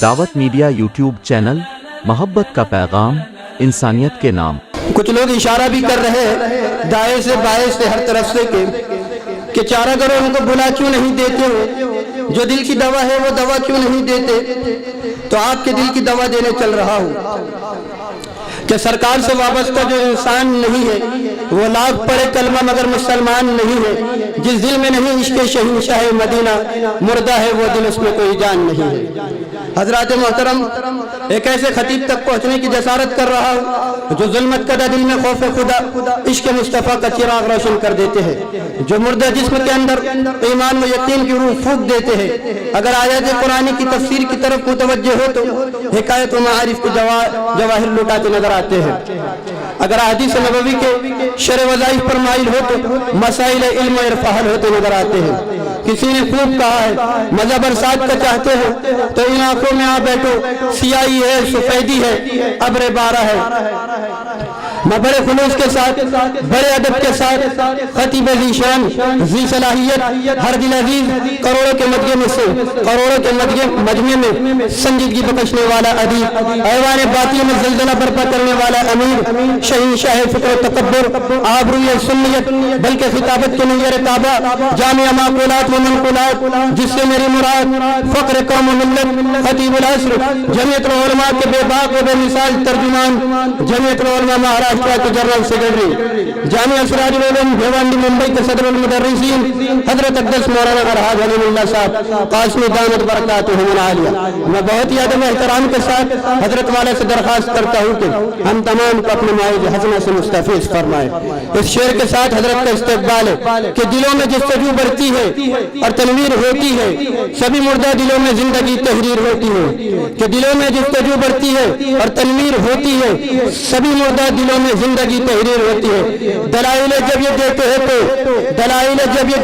دعوت media YouTube channel, محبت کا پیغام، انسانیت کے نام۔ کچھ لوگ اشارہ بھی کر رہے ہیں دائیں سے بائیں سے ہر طرف سے کہ چارہ گروں ان کو بلا کیوں نہیں دیتے ہو، جو دل کی دوا ہے وہ دوا کیوں نہیں دیتے؟ تو آپ کے دل کی دوا دینے چل رہا ہوں کہ سرکار سے وابستہ جو انسان نہیں ہے وہ لاکھ پڑھے کلمہ مگر مسلمان نہیں ہے، جس دل میں نہیں عشق شہنشاہ مدینہ مردہ ہے وہ دل، اس میں کوئی جان نہیں ہے۔ حضرات محترم، ایک ایسے خطیب تک پہنچنے کی جسارت کر رہا ہوں جو ظلمت کدہ دل میں خوف خدا عشق مصطفیٰ کا چراغ روشن کر دیتے ہیں، جو مردہ جسم کے اندر ایمان و یقین کی روح پھونک دیتے ہیں۔ اگر آیات قرآن کی تفسیر کی طرف متوجہ ہو تو حکایت و معارف کے جواہر لٹاتے نظر آتے ہیں، اگر حدیث نبوی کے شرع وظائف پر مائل ہو تو مسائل علم و ارفاحل ہوتے نظر آتے ہیں۔ کسی نے خوب کہا ہے مزہ برسات کا چاہتے ہو تو ان آنکھوں میں آ بیٹھو، سیاہی ہے سفیدی ہے ابر بارہ ہے۔ میں بڑے خلوص کے ساتھ بڑے ادب کے ساتھ خطیب ذی شان ذی صلاحیت ہر دل عزیز کروڑوں کے مجمع میں سے کروڑوں کے مجمع میں سنجیدگی بخشنے والا ادیب، ایوان باطل میں زلزلہ برپا کرنے والا امیر، شہنشاہ فکر و تکبر، آبروئے سنیت بلکہ خطابت کے نیر تابہ، جامع معقولات و منقولات، جس سے میری مراد فقر قوم و ملت، خطیب العصر، جمعیت العلماء کے بے باک و بے مثال ترجمان، جمعیت العلماء مہاراشٹر کے جنرل سیکرٹری، جامعہ اسرار العلوم بھیوانڈی ممبئی کے صدر المدرسین حضرت اقدس مولانا الحاج حلیم اللہ صاحب قاسمی دامت برکاتہم العالیہ، میں بہت ہی ادب احترام کے ساتھ حضرت والے سے درخواست کرتا ہوں کہ ہم تمام کو اپنے مائز حسنہ سے مستفیض فرمائے۔ اس شعر کے ساتھ حضرت کا استقبال ہے کہ دلوں میں جستجو بڑھتی ہے اور تنویر ہوتی ہے، سبھی مردہ دلوں میں زندگی تحریر ہوتی ہے، کہ دلوں میں جستجو بڑھتی ہے اور تنویر ہوتی ہے، سبھی مردہ دلوں میں زندگی تحریر ہوتی ہے۔ دلائل جب یہ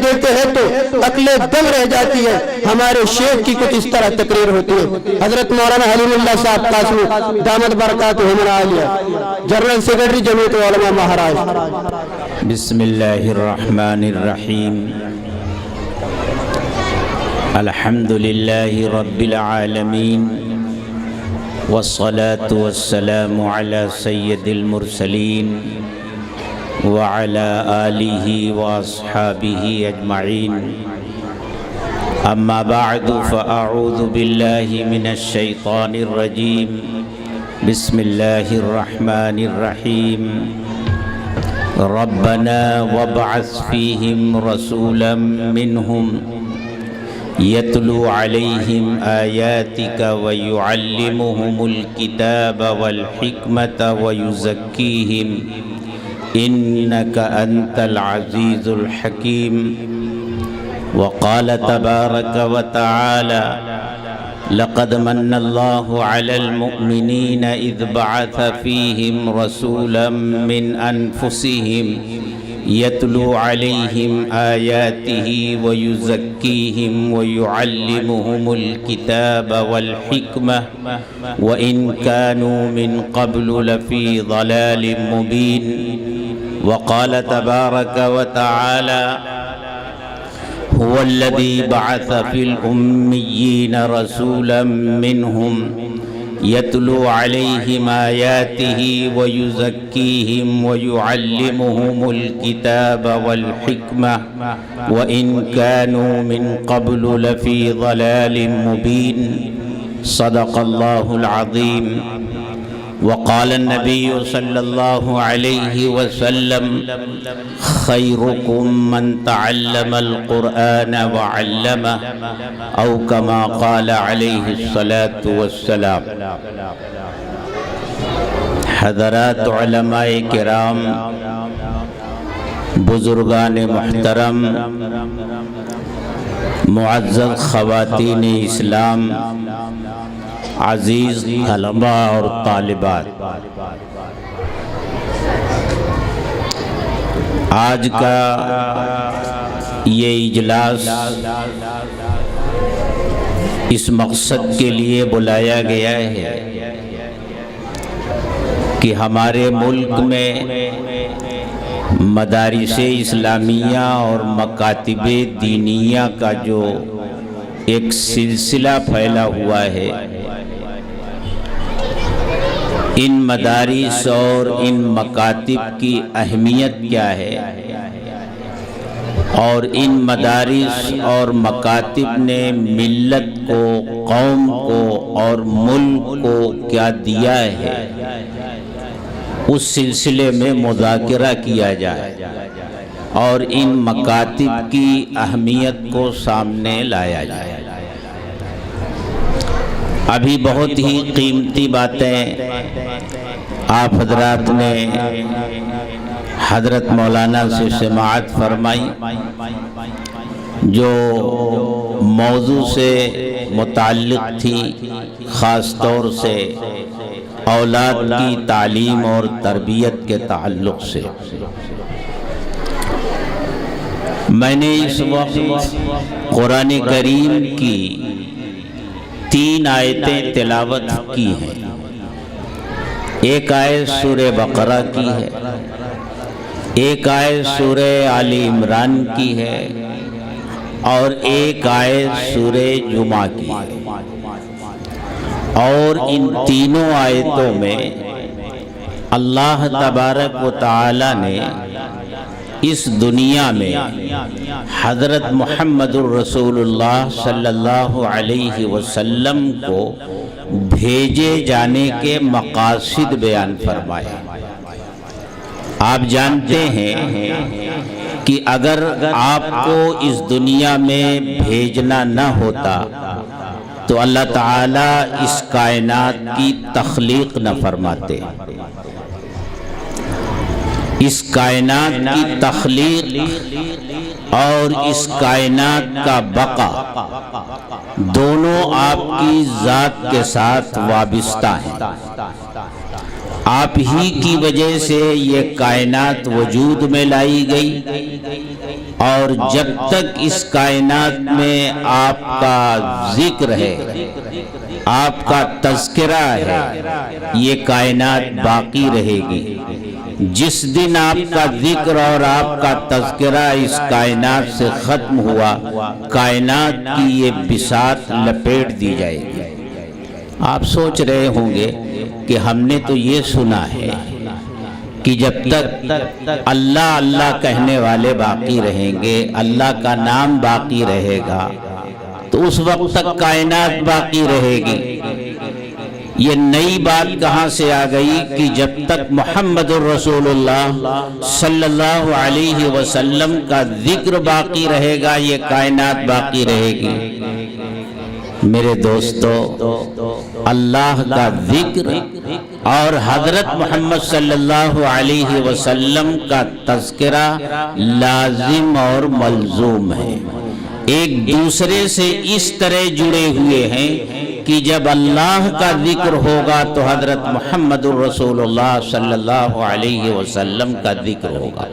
دیتے ہیں تو عقل دم رہ جاتی ہے، ہمارے شیخ کی کچھ اس طرح تقریر ہوتی ہے۔ حضرت مولانا حلیم اللہ صاحب قاسمی دامت برکاتہم العالیہ، جنرل سیکرٹری جمعیت علماء مہاراشٹر۔ بسم اللہ الرحمن الرحیم، الحمد للہ رب العالمین، والصلاة والسلام على سید المرسلین وعلى آلہ واصحابہ اجمعین، اما بعد فاعوذ باللہ من الشیطان الرجیم، بسم اللہ الرحمن الرحیم، ربنا وابعث فیہم رسولا منہم یتلو علیہم آیاتک ویعلمہم الکتاب والحکمت ویزکیہم انک انت العزیز الحکیم۔ وقال تبارک وتعالی لقد من اللہ علی المؤمنین اذ بعث فیہم رسولا من انفسہم یتلو علیہم آیاتہ ویزکیہم ویعلمہم الکتاب والحکمہ وإن كانوا من قبل لفی ضلال مبین۔ وقال تبارک وتعالی هو الذي بعث في الأميين رسولا منهم يتلو عليهم آياته ويزكيهم ويعلمهم الكتاب والحكمة وإن كانوا من قبل لفي ضلال مبين۔ صدق الله العظيم۔ وقال النبي صلى الله عليه وسلم خيركم من تعلم القرآن وعلمه أو كما قال عليه الصلاة والسلام۔ حضرات علماء کرام، بزرگان محترم، معزز خواتین اسلام، عزیز طلباء اور طالبات، آج کا یہ اجلاس اس مقصد کے لیے بلایا گیا ہے کہ ہمارے ملک میں مدارس اسلامیہ اور مکاتب دینیہ کا جو ایک سلسلہ پھیلا ہوا ہے، ان مدارس اور ان مکاتب کی اہمیت کیا ہے، اور ان مدارس اور مکاتب نے ملت کو، قوم کو اور ملک کو کیا دیا ہے، اس سلسلے میں مذاکرہ کیا جائے اور ان مکاتب کی اہمیت کو سامنے لایا جائے۔ ابھی بہت ہی قیمتی باتیں آپ حضرات نے حضرت مولانا سے سماعت فرمائی، جو موضوع سے متعلق تھی، خاص طور سے اولاد کی تعلیم اور تربیت کے تعلق سے۔ میں نے اس وقت قرآن کریم کی 3 آیتیں تلاوت کی ہیں۔ ایک آیت سورہ بقرہ کی ہے، ایک آیت سورہ آل عمران کی ہے، اور ایک آیت سورہ جمعہ کی ہے۔ اور ان تینوں آیتوں میں اللہ تبارک و تعالی نے اس دنیا میں حضرت محمد الرسول اللہ صلی اللہ علیہ وسلم کو بھیجے جانے کے مقاصد بیان فرمائے۔ آپ جانتے ہیں کہ اگر آپ کو اس دنیا میں بھیجنا نہ ہوتا تو اللہ تعالیٰ اس کائنات کی تخلیق نہ فرماتے۔ اس کائنات کی تخلیق اور اس کائنات کا بقا دونوں آپ کی ذات کے ساتھ وابستہ ہیں۔ آپ ہی کی وجہ سے یہ کائنات وجود میں لائی گئی، اور جب تک اس کائنات میں آپ کا ذکر ہے، آپ کا تذکرہ ہے، یہ کائنات باقی رہے گی۔ جس دن آپ کا ذکر اور آپ کا تذکرہ اس کائنات سے ختم ہوا، کائنات کی یہ بساط لپیٹ دی جائے گی۔ آپ سوچ رہے ہوں گے کہ ہم نے تو یہ سنا ہے کہ جب تک اللہ اللہ کہنے والے باقی رہیں گے، اللہ کا نام باقی رہے گا، تو اس وقت تک کائنات باقی رہے گی۔ یہ نئی بات کہاں سے آ گئی کہ جب تک محمد الرسول اللہ صلی اللہ علیہ وسلم کا ذکر باقی رہے گا، یہ کائنات باقی رہے گی۔ میرے دوستو، اللہ کا ذکر اور حضرت محمد صلی اللہ علیہ وسلم کا تذکرہ لازم اور ملزوم ہے، ایک دوسرے سے اس طرح جڑے ہوئے ہیں کہ جب اللہ کا ذکر ہوگا تو حضرت محمد الرسول اللہ صلی اللہ علیہ وسلم کا ذکر ہوگا۔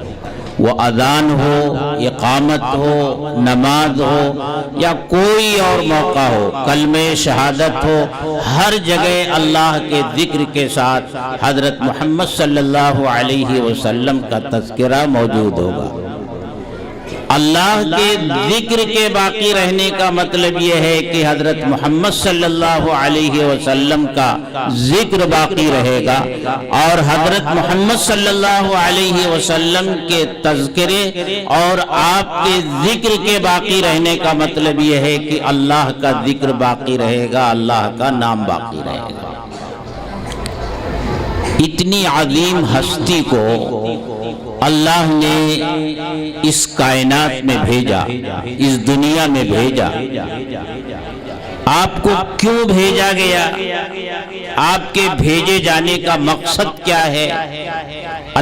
وہ اذان ہو، اقامت ہو، نماز ہو، یا کوئی اور موقع ہو، کلمہ شہادت ہو، ہر جگہ اللہ کے ذکر کے ساتھ حضرت محمد صلی اللہ علیہ وسلم کا تذکرہ موجود ہوگا۔ اللہ کے ذکر کے باقی رہنے کا مطلب یہ ہے کہ حضرت محمد صلی اللہ علیہ وسلم کا ذکر باقی رہے گا، اور حضرت محمد صلی اللہ علیہ وسلم کے تذکرے اور آپ کے ذکر کے باقی رہنے کا مطلب یہ ہے کہ اللہ کا ذکر باقی رہے گا، اللہ کا نام باقی رہے گا۔ اتنی عظیم ہستی کو اللہ نے اس کائنات میں بھیجا، اس دنیا میں بھیجا۔ آپ کو کیوں بھیجا گیا؟ آپ کے بھیجے جانے کا مقصد کیا ہے؟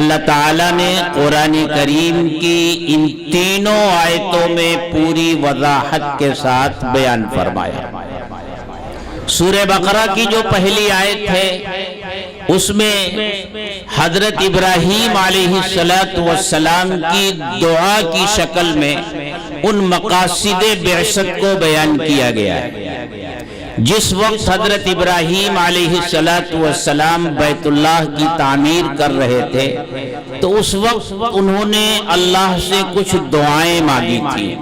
اللہ تعالیٰ نے قرآن کریم کی ان تینوں آیتوں میں پوری وضاحت کے ساتھ بیان فرمایا۔ سورہ بقرہ کی جو پہلی آیت ہے اس میں حضرت ابراہیم علیہ السلام کی دعا کی شکل میں ان مقاصد بعثت کو بیان کیا گیا ہے۔ جس وقت حضرت ابراہیم علیہ السلام بیت اللہ کی تعمیر کر رہے تھے تو اس وقت انہوں نے اللہ سے کچھ دعائیں مانگی تھی۔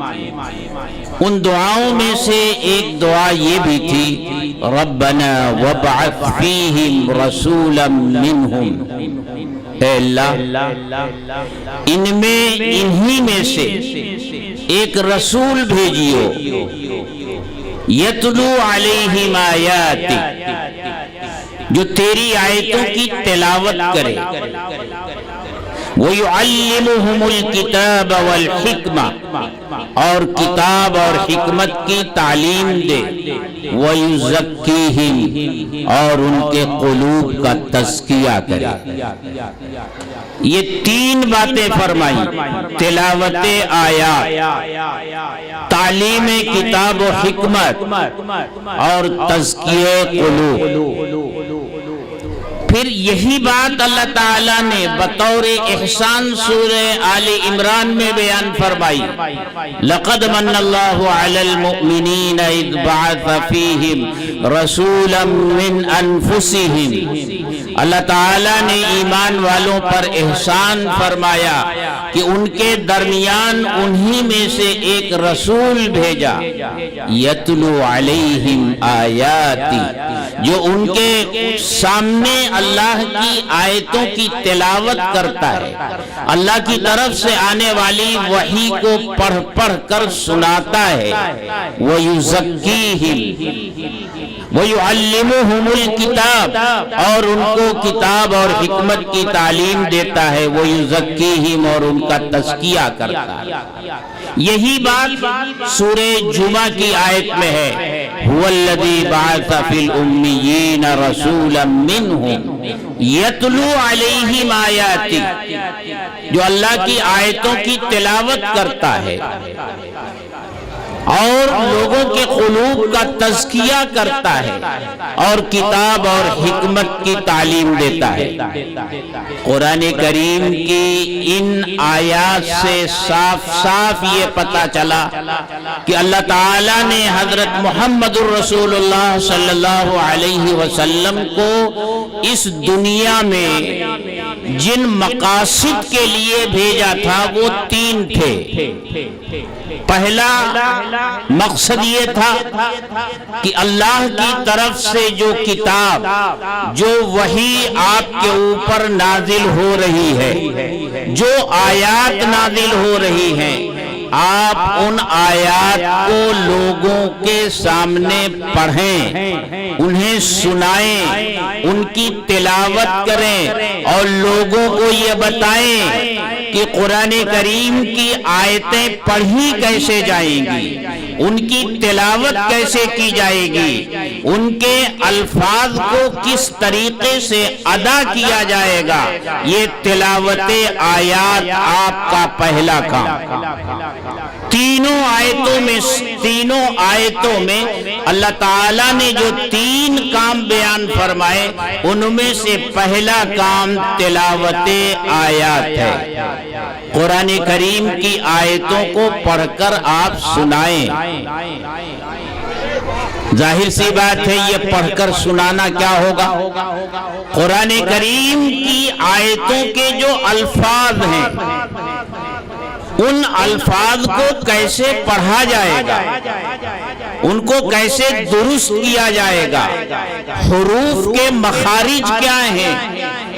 ان دعاؤں میں سے ایک دعا یہ بھی تھی ربنا وابعث فیہم رسولا منہم، اے اللہ انہی میں سے ایک رسول بھیجیو یتلو علیہم آیاتک، جو تیری آیتوں کی تلاوت کرے، وَيُعَلِّمُهُمُ الْكِتَابَ وَالْحِكْمَةَ، اور کتاب اور حکمت کی تعلیم دے، وَيُزَكِّيهِمْ، اور ان کے قلوب کا تزکیہ کرے۔ یہ تین باتیں فرمائی، تلاوت آیات، تعلیم کتاب و حکمت اور تزکیہ قلوب۔ پھر یہی بات اللہ تعالیٰ نے بطور احسان سورہ آل عمران میں بیان فرمائی، لَقَدْ مَنَّ اللَّهُ عَلَى الْمُؤْمِنِينَ إِذْ بَعَثَ فِيهِمْ رَسُولًا مِّنْ أَنفُسِهِمْ، اللہ تعالیٰ نے ایمان والوں پر احسان فرمایا کہ ان کے درمیان انہی میں سے ایک رسول بھیجا، یتلو علیہم آیاتی، جو ان کے سامنے اللہ کی آیتوں کی تلاوت کرتا ہے، اللہ کی طرف سے آنے والی وحی کو پڑھ پڑھ کر سناتا ہے، وَيُزَكِّيهِمْ وَيُعَلِّمُهُمُ الْكِتَابَ، اور ان کو کتاب اور حکمت کی تعلیم دیتا ہے، وَيُزَكِّيهِمْ، اور ان کا تزکیہ کرتا ہے۔ یہی بات سورہ جمعہ کی آیت میں ہے، هُوَ الَّذِي بَعَثَ فِي الْأُمِّيِّينَ رَسُولًا مِّنْهُمْ يَتْلُو عَلَيْهِمْ آیَاتِهِ، جو اللہ کی آیتوں کی تلاوت کرتا ہے اور لوگوں کے قلوب کا تزکیہ کرتا ہے اور کتاب اور حکمت کی تعلیم دیتا ہے۔ قرآن کریم کی ان آیات سے صاف صاف یہ پتہ چلا کہ اللہ تعالیٰ نے حضرت محمد الرسول اللہ صلی اللہ علیہ وسلم کو اس دنیا میں جن مقاصد کے لیے بھیجا تھا وہ تین تھے۔ پہلا مقصد یہ تھا کہ اللہ کی طرف سے جو کتاب، جو وحی آپ کے اوپر نازل ہو رہی ہے، جو آیات نازل ہو رہی ہیں، آپ ان آیات کو لوگوں کے سامنے پڑھیں، انہیں سنائیں، ان کی تلاوت کریں اور لوگوں کو یہ بتائیں کہ قرآن کریم کی آیتیں پڑھی کیسے جائیں گی، ان کی تلاوت کیسے کی جائے گی، ان کے الفاظ کو کس طریقے سے ادا کیا جائے گا۔ یہ تلاوت آیات آپ کا پہلا کام۔ تینوں آیتوں میں اللہ تعالیٰ نے جو تین کام بیان فرمائے، ان میں سے پہلا کام تلاوت آیات ہے۔ قرآن کریم کی آیتوں کو پڑھ کر آپ سنائیں۔ ظاہر سی بات ہے، یہ پڑھ کر سنانا کیا ہوگا؟ قرآن کریم کی آیتوں کے جو الفاظ ہیں، ان الفاظ کو کیسے پڑھا جائے گا، ان کو کیسے درست کیا جائے گا، حروف کے مخارج کیا ہیں،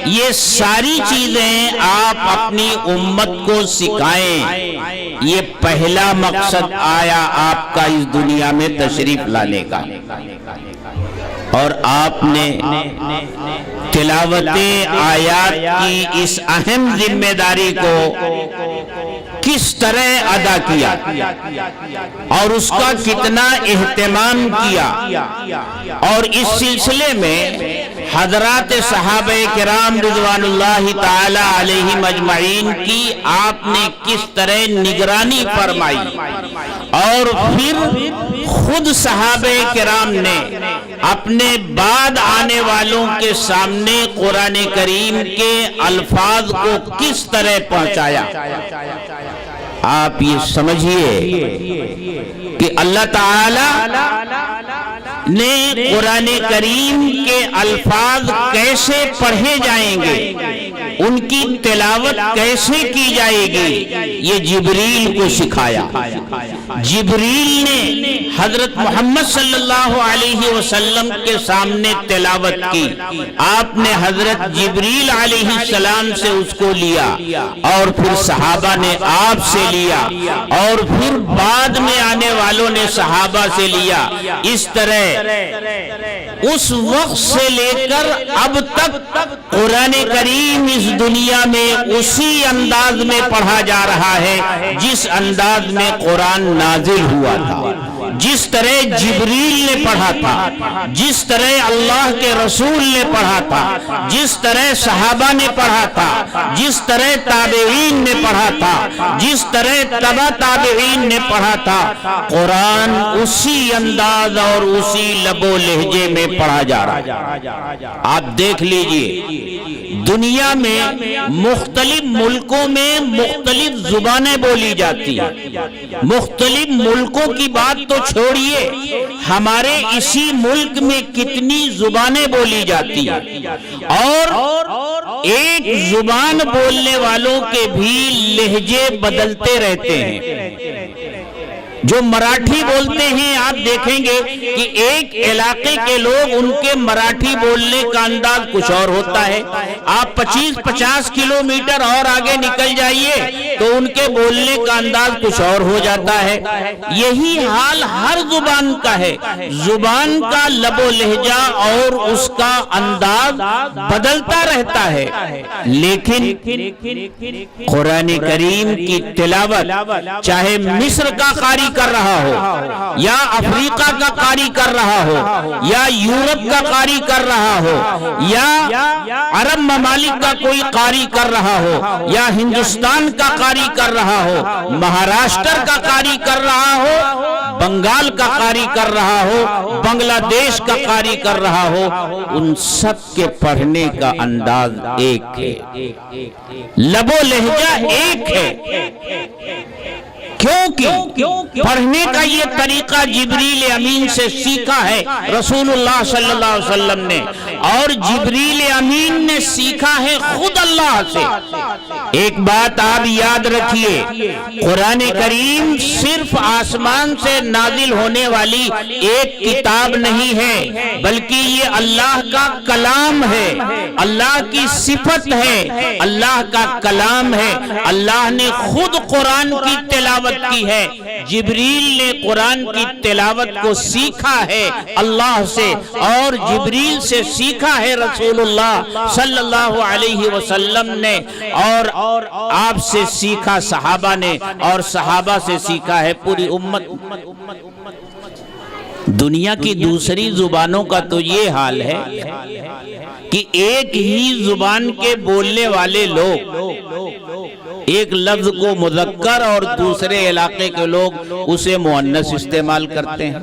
یہ ساری چیزیں آپ اپنی امت کو سکھائیں۔ یہ پہلا مقصد آیا آپ کا اس دنیا میں تشریف لانے کا۔ اور آپ نے تلاوت آیات کی اس اہم ذمہ داری کو کس طرح ادا کیا اور اس کا کتنا اہتمام کیا، اور اس سلسلے میں حضرات صحابہ کرام رضوان اللہ تعالی علیہم اجمعین کی آپ نے کس طرح نگرانی فرمائی، اور پھر خود صحابہ کرام نے اپنے بعد آنے والوں کے سامنے قرآن کریم کے الفاظ کو کس طرح پہنچایا۔ آپ یہ سمجھیے کہ اللہ تعالی نے قرآن کریم کے الفاظ کیسے پڑھے جائیں گے، ان کی تلاوت کیسے کی جائے گی یہ جبریل کو سکھایا۔ جبریل نے حضرت محمد صلی اللہ علیہ وسلم کے سامنے تلاوت کی، آپ نے حضرت جبریل علیہ السلام سے اس کو لیا اور پھر صحابہ نے آپ سے لیا اور پھر بعد میں آنے والوں نے صحابہ سے لیا۔ اس طرح اس وقت سے لے کر اب تک قرآن کریم اس دنیا میں اسی انداز میں پڑھا جا رہا ہے جس انداز میں قرآن نازل ہوا تھا، جس طرح جبریل نے پڑھا تھا، جس طرح اللہ کے رسول نے پڑھا تھا، جس طرح صحابہ نے پڑھا تھا، جس طرح تابعین نے پڑھا تھا، جس طرح تبع تابعین نے پڑھا تھا، قرآن اسی انداز اور اسی لب و لہجے میں پڑھا جا رہا ہے۔ آپ دیکھ لیجئے دنیا میں مختلف ملکوں میں مختلف زبانیں بولی جاتی ہیں۔ مختلف ملکوں کی بات تو چھوڑیے، ہمارے اسی ملک میں کتنی زبانیں بولی جاتی ہیں اور ایک زبان بولنے والوں کے بھی لہجے بدلتے رہتے ہیں۔ جو مراٹھی بولتے ہیں آپ دیکھیں گے کہ ایک علاقے کے لوگ ان کے مراٹھی بولنے کا انداز کچھ اور ہوتا ہے، آپ 25-50 کلومیٹر اور آگے نکل جائیے تو ان کے بولنے کا انداز کچھ اور ہو جاتا ہے۔ یہی حال ہر زبان کا ہے، زبان کا لب و لہجہ اور اس کا انداز بدلتا رہتا ہے، لیکن قرآن کریم کی تلاوت چاہے مصر کا قاری کر رہا ہو یا افریقہ کا قاری کر رہا ہو یا یورپ کا قاری کر رہا ہو یا عرب ممالک کا کوئی قاری کر رہا ہو یا ہندوستان کا قاری کر رہا ہو، مہاراشٹر کا قاری کر رہا ہو، بنگال کا قاری کر رہا ہو، بنگلہ دیش کا قاری کر رہا ہو، ان سب کے پڑھنے کا انداز ایک ہے، لب و لہجہ ایک ہے، کیونکہ پڑھنے کا یہ طریقہ جبریل امین سے سیکھا ہے رسول اللہ صلی اللہ علیہ وسلم نے، اور جبریل امین نے سیکھا ہے خود اللہ سے۔ ایک بات آپ یاد رکھیے، قرآن کریم صرف آسمان سے نازل ہونے والی ایک کتاب نہیں ہے، بلکہ یہ اللہ کا کلام ہے، اللہ کی صفت ہے، اللہ کا کلام ہے۔ اللہ نے خود قرآن کی تلاوت کی ہے، جبریل نے قرآن کی تلاوت کو سیکھا ہے اللہ سے، اور جبریل سے سیکھا ہے رسول اللہ صلی اللہ علیہ وسلم نے، اور آپ سے سیکھا صحابہ نے، اور صحابہ سے سیکھا ہے پوری امت۔ دنیا کی دوسری زبانوں کا تو یہ حال ہے کہ ایک ہی زبان کے بولنے والے لوگ ایک لفظ کو مذکر اور دوسرے علاقے کے لوگ اسے مؤنث استعمال کرتے ہیں۔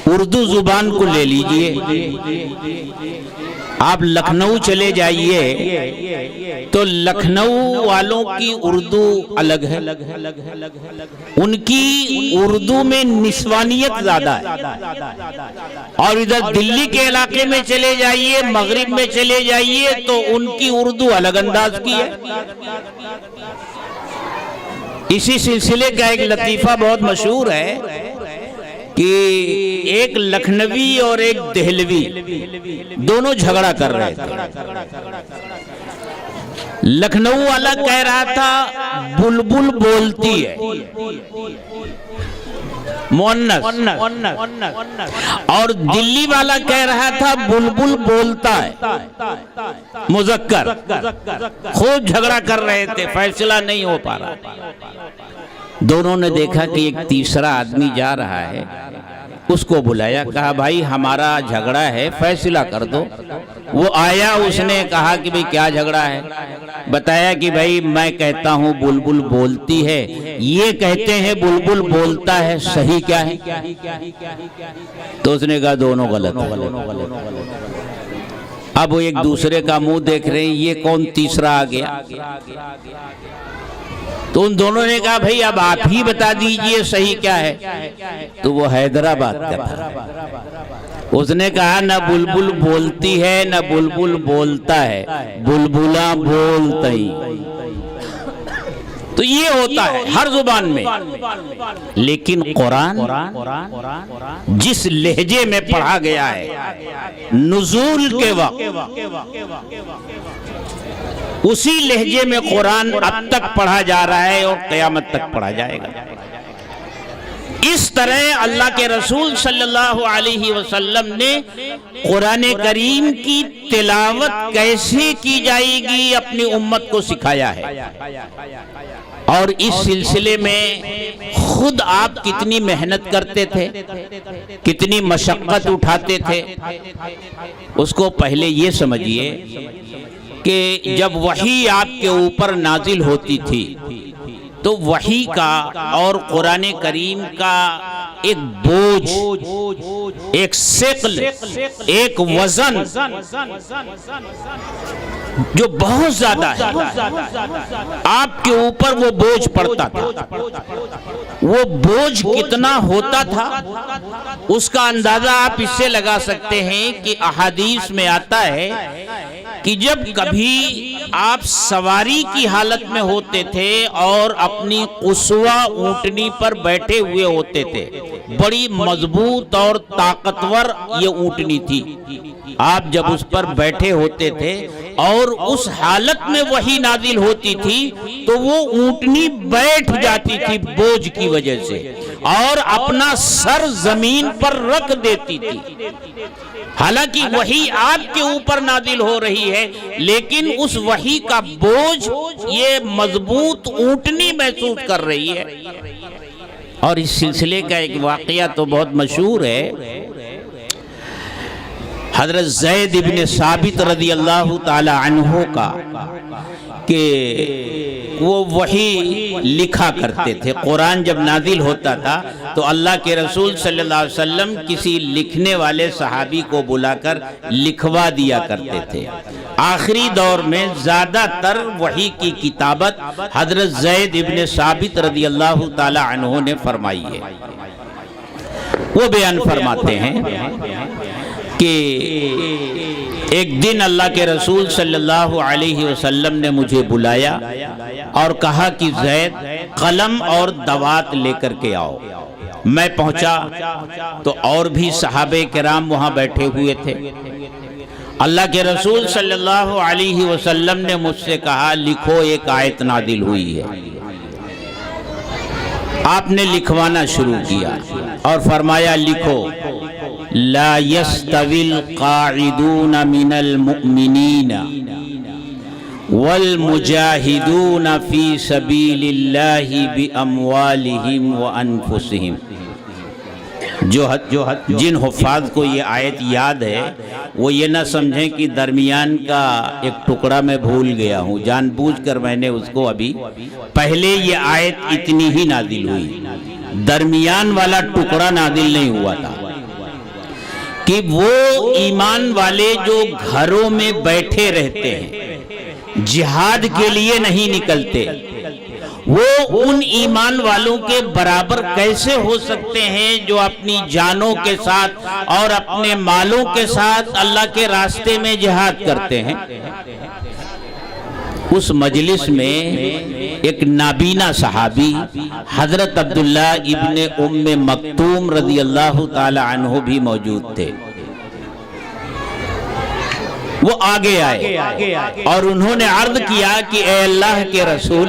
اردو زبان کو لے لیجئے، آپ لکھنؤ چلے جائیے تو لکھنؤ والوں کی اردو الگ ہے، ان کی اردو میں نسوانیت زیادہ ہے، اور ادھر دلی کے علاقے میں چلے جائیے، مغرب میں چلے جائیے تو ان کی اردو الگ انداز کی ہے۔ اسی سلسلے کا ایک لطیفہ بہت مشہور ہے کہ ایک لکھنوی اور ایک دہلوی دونوں جھگڑا کر رہے تھے۔ لکھنؤ والا کہہ رہا تھا بلبل بولتی ہے مؤنث، اور دلی والا کہہ رہا تھا بلبل بولتا ہے مذکر۔ خوب جھگڑا کر رہے تھے، فیصلہ نہیں ہو پا رہا۔ دونوں نے دیکھا کہ ایک تیسرا آدمی جا رہا ہے، اس کو بلایا، کہا بھائی ہمارا جھگڑا ہے، فیصلہ کر دو۔ وہ آیا، اس نے کہا کہ بھئی کیا جھگڑا ہے؟ بتایا کہ بھئی میں کہتا ہوں بلبل بولتی ہے، یہ کہتے ہیں بلبل بولتا ہے، صحیح کیا ہے؟ تو اس نے کہا دونوں غلط ہیں۔ اب وہ ایک دوسرے کا منہ دیکھ رہے ہیں، یہ کون تیسرا آ گیا؟ تو ان دونوں نے کہا بھئی اب آپ ہی بتا دیجئے صحیح کیا ہے. تو وہ حیدرآباد کا تھا. اس نے کہا نہ بلبل بولتی ہے نہ بلبل بولتا ہے، بلبلاں بولتیں. تو یہ ہوتا ہے ہر زبان میں. لیکن قرآن جس لہجے میں پڑھا گیا ہے نزول کے وقت، اسی لہجے میں قرآن اب تک پڑھا جا رہا ہے اور قیامت تک پڑھا جائے گا. اس طرح اللہ کے رسول صلی اللہ علیہ وسلم نے قرآن کریم کی تلاوت کیسے کی جائے گی اپنی امت کو سکھایا ہے. اور اس سلسلے میں خود آپ کتنی محنت کرتے تھے، کتنی مشقت اٹھاتے تھے. اس کو پہلے یہ سمجھیے کہ جب وحی آپ کے اوپر نازل ہوتی تھی تو وحی کا اور قرآن کریم کا ایک بوجھ، ایک ثقل، ایک وزن جو بہت زیادہ ہے، آپ کے اوپر وہ بوجھ پڑتا تھا. وہ بوجھ کتنا ہوتا تھا اس کا اندازہ آپ اس سے لگا سکتے ہیں کہ احادیث میں آتا ہے کہ جب کبھی آپ سواری کی حالت میں ہوتے تھے اور اپنی قصوہ اونٹنی پر بیٹھے ہوئے ہوتے تھے، بڑی مضبوط اور طاقتور یہ اونٹنی تھی، آپ جب اس پر بیٹھے ہوتے تھے اور اس حالت میں وحی نازل ہوتی تھی تو وہ اونٹنی بیٹھ جاتی تھی بوجھ کی وجہ سے اور اپنا سر زمین پر رکھ دیتی تھی. حالانکہ وحی آپ کے اوپر نازل ہو رہی ہے لیکن اس وحی کا بوجھ یہ مضبوط اونٹنی محسوس کر رہی ہے. اور اس سلسلے کا ایک واقعہ تو بہت مشہور ہے. حضرت زید ابن ثابت رضی اللہ تعالی عنہ کا کہ وہ وحی لکھا کرتے تھے. قرآن جب نازل ہوتا تھا تو اللہ کے رسول صلی اللہ علیہ وسلم کسی لکھنے والے صحابی کو بلا کر لکھوا دیا کرتے تھے. آخری دور میں زیادہ تر وحی کی کتابت حضرت زید ابن ثابت رضی اللہ تعالی عنہ نے فرمائی ہے. وہ بیان فرماتے ہیں کہ ایک دن اللہ کے رسول صلی اللہ علیہ وسلم نے مجھے بلایا اور کہا کہ زید قلم اور دوات لے کر کے آؤ. میں پہنچا تو اور بھی صحابہ کرام وہاں بیٹھے ہوئے تھے. اللہ کے رسول صلی اللہ علیہ وسلم نے مجھ سے کہا لکھو ایک آیت نازل ہوئی ہے. آپ نے لکھوانا شروع کیا اور فرمایا لکھو لا يستوي القاعدون من المؤمنين والمجاهدون في سبيل الله بأموالهم وأنفسهم. جن حفاظ کو یہ آیت یاد ہے وہ یہ نہ سمجھیں کہ درمیان کا ایک ٹکڑا میں بھول گیا ہوں، جان بوجھ کر میں نے اس کو ابھی پہلے یہ آیت اتنی ہی نازل ہوئی، درمیان والا ٹکڑا نازل نہیں ہوا تھا کہ وہ ایمان والے جو گھروں میں بیٹھے رہتے ہیں جہاد کے لیے نہیں نکلتے، وہ ان ایمان والوں کے برابر کیسے ہو سکتے ہیں جو اپنی جانوں کے ساتھ اور اپنے مالوں کے ساتھ اللہ کے راستے میں جہاد کرتے ہیں. اس مجلس میں ایک نابینا صحابی حضرت عبداللہ ابن ام مکتوم رضی اللہ تعالی عنہ بھی موجود تھے. وہ آگے آئے اور انہوں نے عرض کیا کہ اے اللہ کے رسول،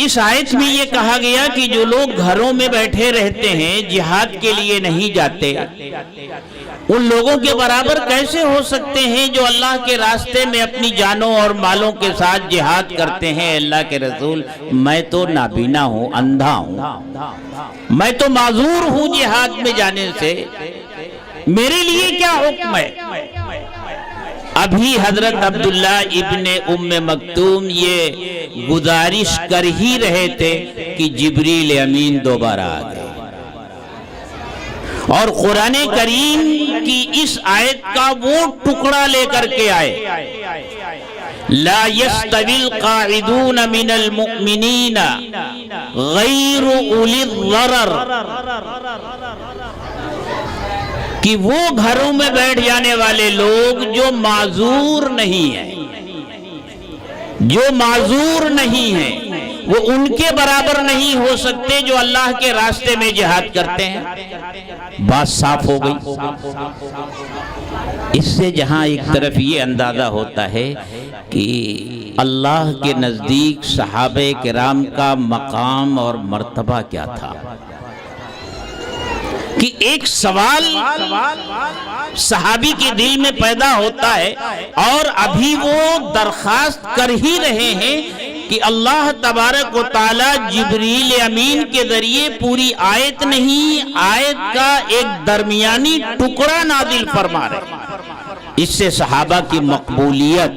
اس آیت میں یہ کہا گیا کہ جو لوگ گھروں میں بیٹھے رہتے ہیں جہاد کے لیے نہیں جاتے، ان لوگوں کے برابر کیسے ہو سکتے ہیں جو اللہ کے راستے میں اپنی جانوں اور مالوں کے ساتھ جہاد کرتے ہیں؟ اللہ کے رسول، میں تو نابینا ہوں، اندھا ہوں، میں تو معذور ہوں جہاد میں جانے سے، میرے لیے کیا حکم ہے؟ ابھی حضرت عبداللہ ابن ام مکتوم یہ گزارش کر ہی رہے تھے کہ جبریل امین دوبارہ آ گئے اور قرآن کریم کی اس آیت کا وہ ٹکڑا لے کر کے آئے لا يستوي القاعدون من المؤمنین غیر اولی الضرر، کہ وہ گھروں میں بیٹھ جانے والے لوگ جو معذور نہیں ہیں، جو معذور نہیں ہیں، وہ ان کے برابر نہیں ہو سکتے جو اللہ کے راستے میں جہاد کرتے ہیں۔ بات صاف ہو گئی۔ اس سے جہاں ایک طرف یہ اندازہ ہوتا ہے کہ اللہ کے نزدیک صحابہ کرام کا مقام اور مرتبہ کیا تھا، کہ ایک سوال صحابی کے دل میں پیدا ہوتا ہے اور ابھی وہ درخواست کر ہی رہے ہیں کہ اللہ تبارک و تعالی جبریل امین کے ذریعے پوری آیت نہیں، آیت کا ایک درمیانی ٹکڑا نازل فرما رہے ہیں۔ اس سے صحابہ کی مقبولیت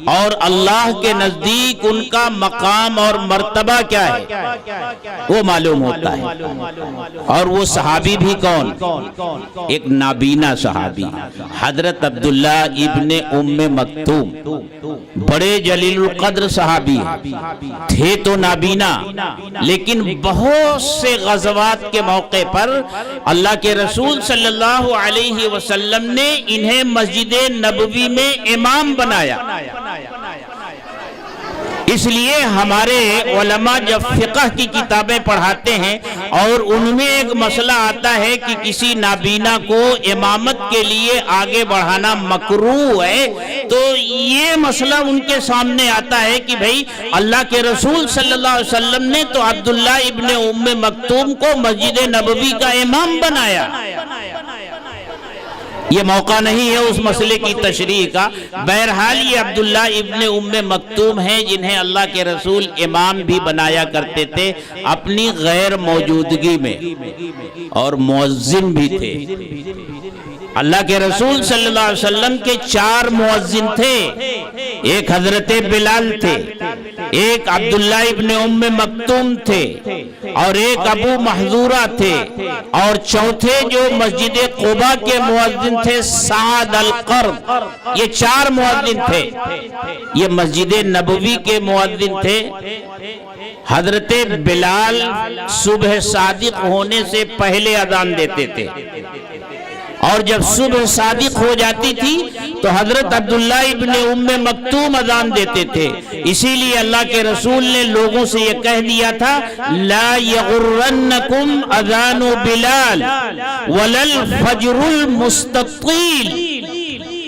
اور اللہ کے نزدیک ان کا مقام اور مرتبہ کیا ہے وہ معلوم ہوتا ہے۔ اور وہ صحابی بھی کون؟ ایک نابینا صحابی حضرت عبداللہ ابن ام مکتوم، بڑے جلیل القدر صحابی تھے تو نابینا، لیکن بہت سے غزوات کے موقع پر اللہ کے رسول صلی اللہ علیہ وسلم نے انہیں مسجد نبوی میں امام بنایا۔ اس لیے ہمارے علماء جب فقہ کی کتابیں پڑھاتے ہیں اور ان میں ایک مسئلہ آتا ہے کہ کسی نابینا کو امامت کے لیے آگے بڑھانا مکروہ ہے، تو یہ مسئلہ ان کے سامنے آتا ہے کہ بھئی اللہ کے رسول صلی اللہ علیہ وسلم نے تو عبداللہ ابن ام مکتوم کو مسجد نبوی کا امام بنایا۔ یہ موقع نہیں ہے اس مسئلے کی تشریح کا۔ بہرحال یہ عبداللہ ابن ام مکتوم ہیں جنہیں اللہ کے رسول امام بھی بنایا کرتے تھے اپنی غیر موجودگی میں، اور مؤذن بھی تھے۔ اللہ کے رسول صلی اللہ علیہ وسلم کے 4 مؤذن تھے، ایک حضرت بلال تھے، ایک عبداللہ ابن ام مکتوم تھے، اور ایک ابو محذورہ تھے، اور چوتھے جو مسجد قباء کے مؤذن تھے سعد القرن۔ یہ 4 مؤذن تھے۔ یہ مسجد نبوی کے مؤذن تھے۔ حضرت بلال صبح صادق ہونے سے پہلے اذان دیتے تھے، اور جب صبح صادق ہو جاتی تھی تو حضرت عبداللہ ابن ام مکتوم اذان دیتے تھے۔ اسی لیے اللہ کے رسول نے لوگوں سے یہ کہہ دیا تھا لا یغرنکم اذان بلال ولا الفجر المستطیل،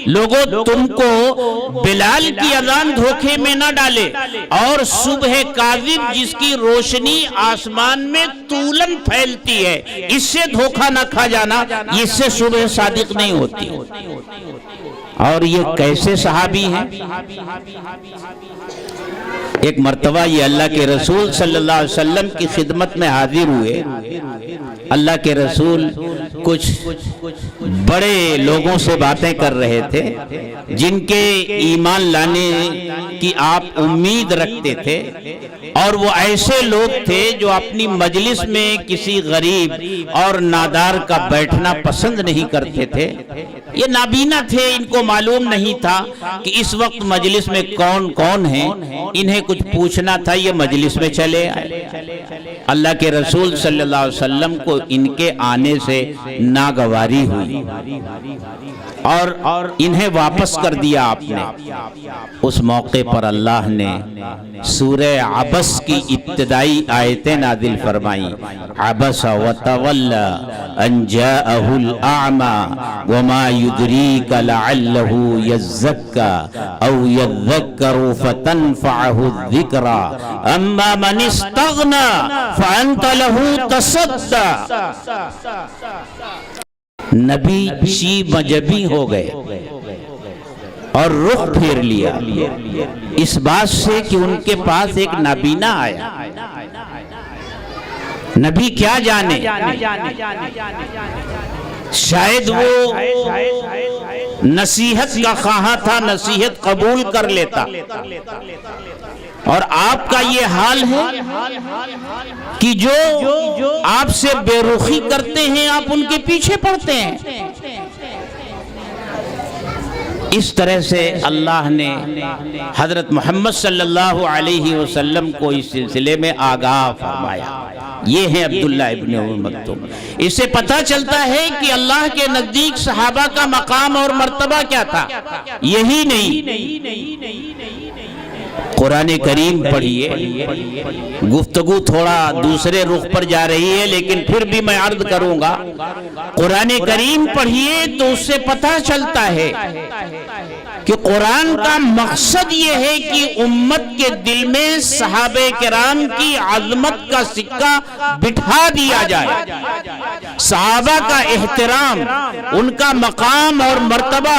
لوگوں تم کو بلال کی اذان دھوکے میں نہ ڈالے، اور صبح کاذب جس کی روشنی آسمان میں طولن پھیلتی ہے اس سے دھوکہ نہ کھا جانا، اس سے صبح صادق نہیں ہوتی۔ اور یہ کیسے صحابی ہیں؟ ایک مرتبہ یہ اللہ کے رسول صلی اللہ علیہ وسلم کی خدمت میں حاضر ہوئے۔ اللہ کے رسول کچھ بڑے لوگوں سے باتیں کر رہے تھے جن کے ایمان لانے کی آپ امید رکھتے تھے، اور وہ ایسے لوگ تھے جو اپنی مجلس میں کسی غریب اور نادار کا بیٹھنا پسند نہیں کرتے تھے۔ یہ نابینا تھے، ان کو معلوم نہیں تھا کہ اس وقت مجلس میں کون کون ہیں، انہیں کچھ پوچھنا تھا، یہ مجلس میں چلے آئے۔ اللہ کے رسول صلی اللہ علیہ وسلم کو ان کے آنے سے ناگواری ہوئی اور انہیں واپس کر دیا آپ نے۔ اس موقع پر اللہ نے سورہ عبس کی ابتدائی آیتیں نازل فرمائیں، عبس وتولى ان جاءه الاعمى وما يدريك لعله يزكى او يذكر فتنفعه الذكرى اما من استغنى فانت له تصدى۔ نبی چی مجبی ہو گئے اور رخ پھیر لیا اس بات سے کہ ان کے پاس ایک نابینا آیا۔ نبی کیا جانے، شاید وہ نصیحت کا خواہاں تھا، نصیحت قبول کر لیتا۔ اور آپ کا یہ حال ہے کہ جو آپ سے بے رخی کرتے ہیں آپ ان کے پیچھے پڑتے ہیں۔ اس طرح سے اللہ نے حضرت محمد صلی اللہ علیہ وسلم کو اس سلسلے میں آگاہ فرمایا۔ یہ ہیں عبداللہ ابن ام مکتوم۔ اس سے پتہ چلتا ہے کہ اللہ کے نزدیک صحابہ کا مقام اور مرتبہ کیا تھا۔ یہی نہیں، قرآن کریم پڑھیے، گفتگو تھوڑا دوسرے رخ پر جا رہی ہے لیکن پھر بھی میں عرض کروں گا، قرآن کریم پڑھیے تو اس سے پتہ چلتا ہے کہ قرآن کا مقصد یہ ہے کہ امت کے دل میں صحابہ کرام کی عظمت کا سکہ بٹھا دیا جائے، صحابہ کا احترام، ان کا مقام اور مرتبہ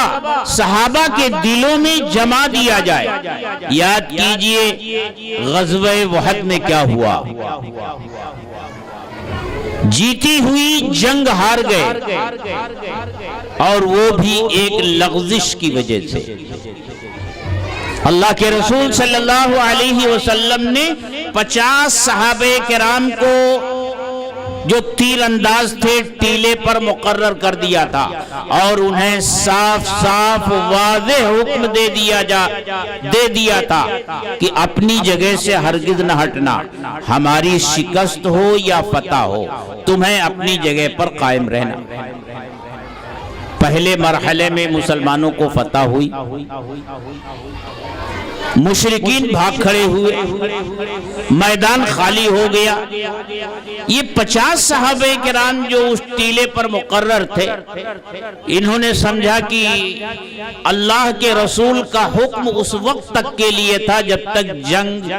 صحابہ کے دلوں میں جما دیا جائے۔ یاد کیجئے غزوہ احد میں کیا ہوا، جیتی ہوئی جنگ ہار گئے، اور وہ بھی ایک لغزش کی وجہ سے۔ اللہ کے رسول صلی اللہ علیہ وسلم نے 50 صحابہ کرام کو جو تیر انداز تھے ٹیلے پر مقرر کر دیا تھا، اور انہیں صاف صاف واضح حکم دے دیا تھا کہ اپنی جگہ سے ہرگز نہ ہٹنا، ہماری شکست ہو یا فتح ہو، تمہیں اپنی جگہ پر قائم رہنا۔ پہلے مرحلے میں مسلمانوں کو فتح ہوئی، مشرکین بھاگ کھڑے ہوئے، میدان خالی ہو گیا۔ یہ 50 صحابہ کرام جو اس ٹیلے پر مقرر تھے، انہوں نے سمجھا کہ اللہ کے رسول کا حکم اس وقت تک کے لیے تھا جب تک جنگ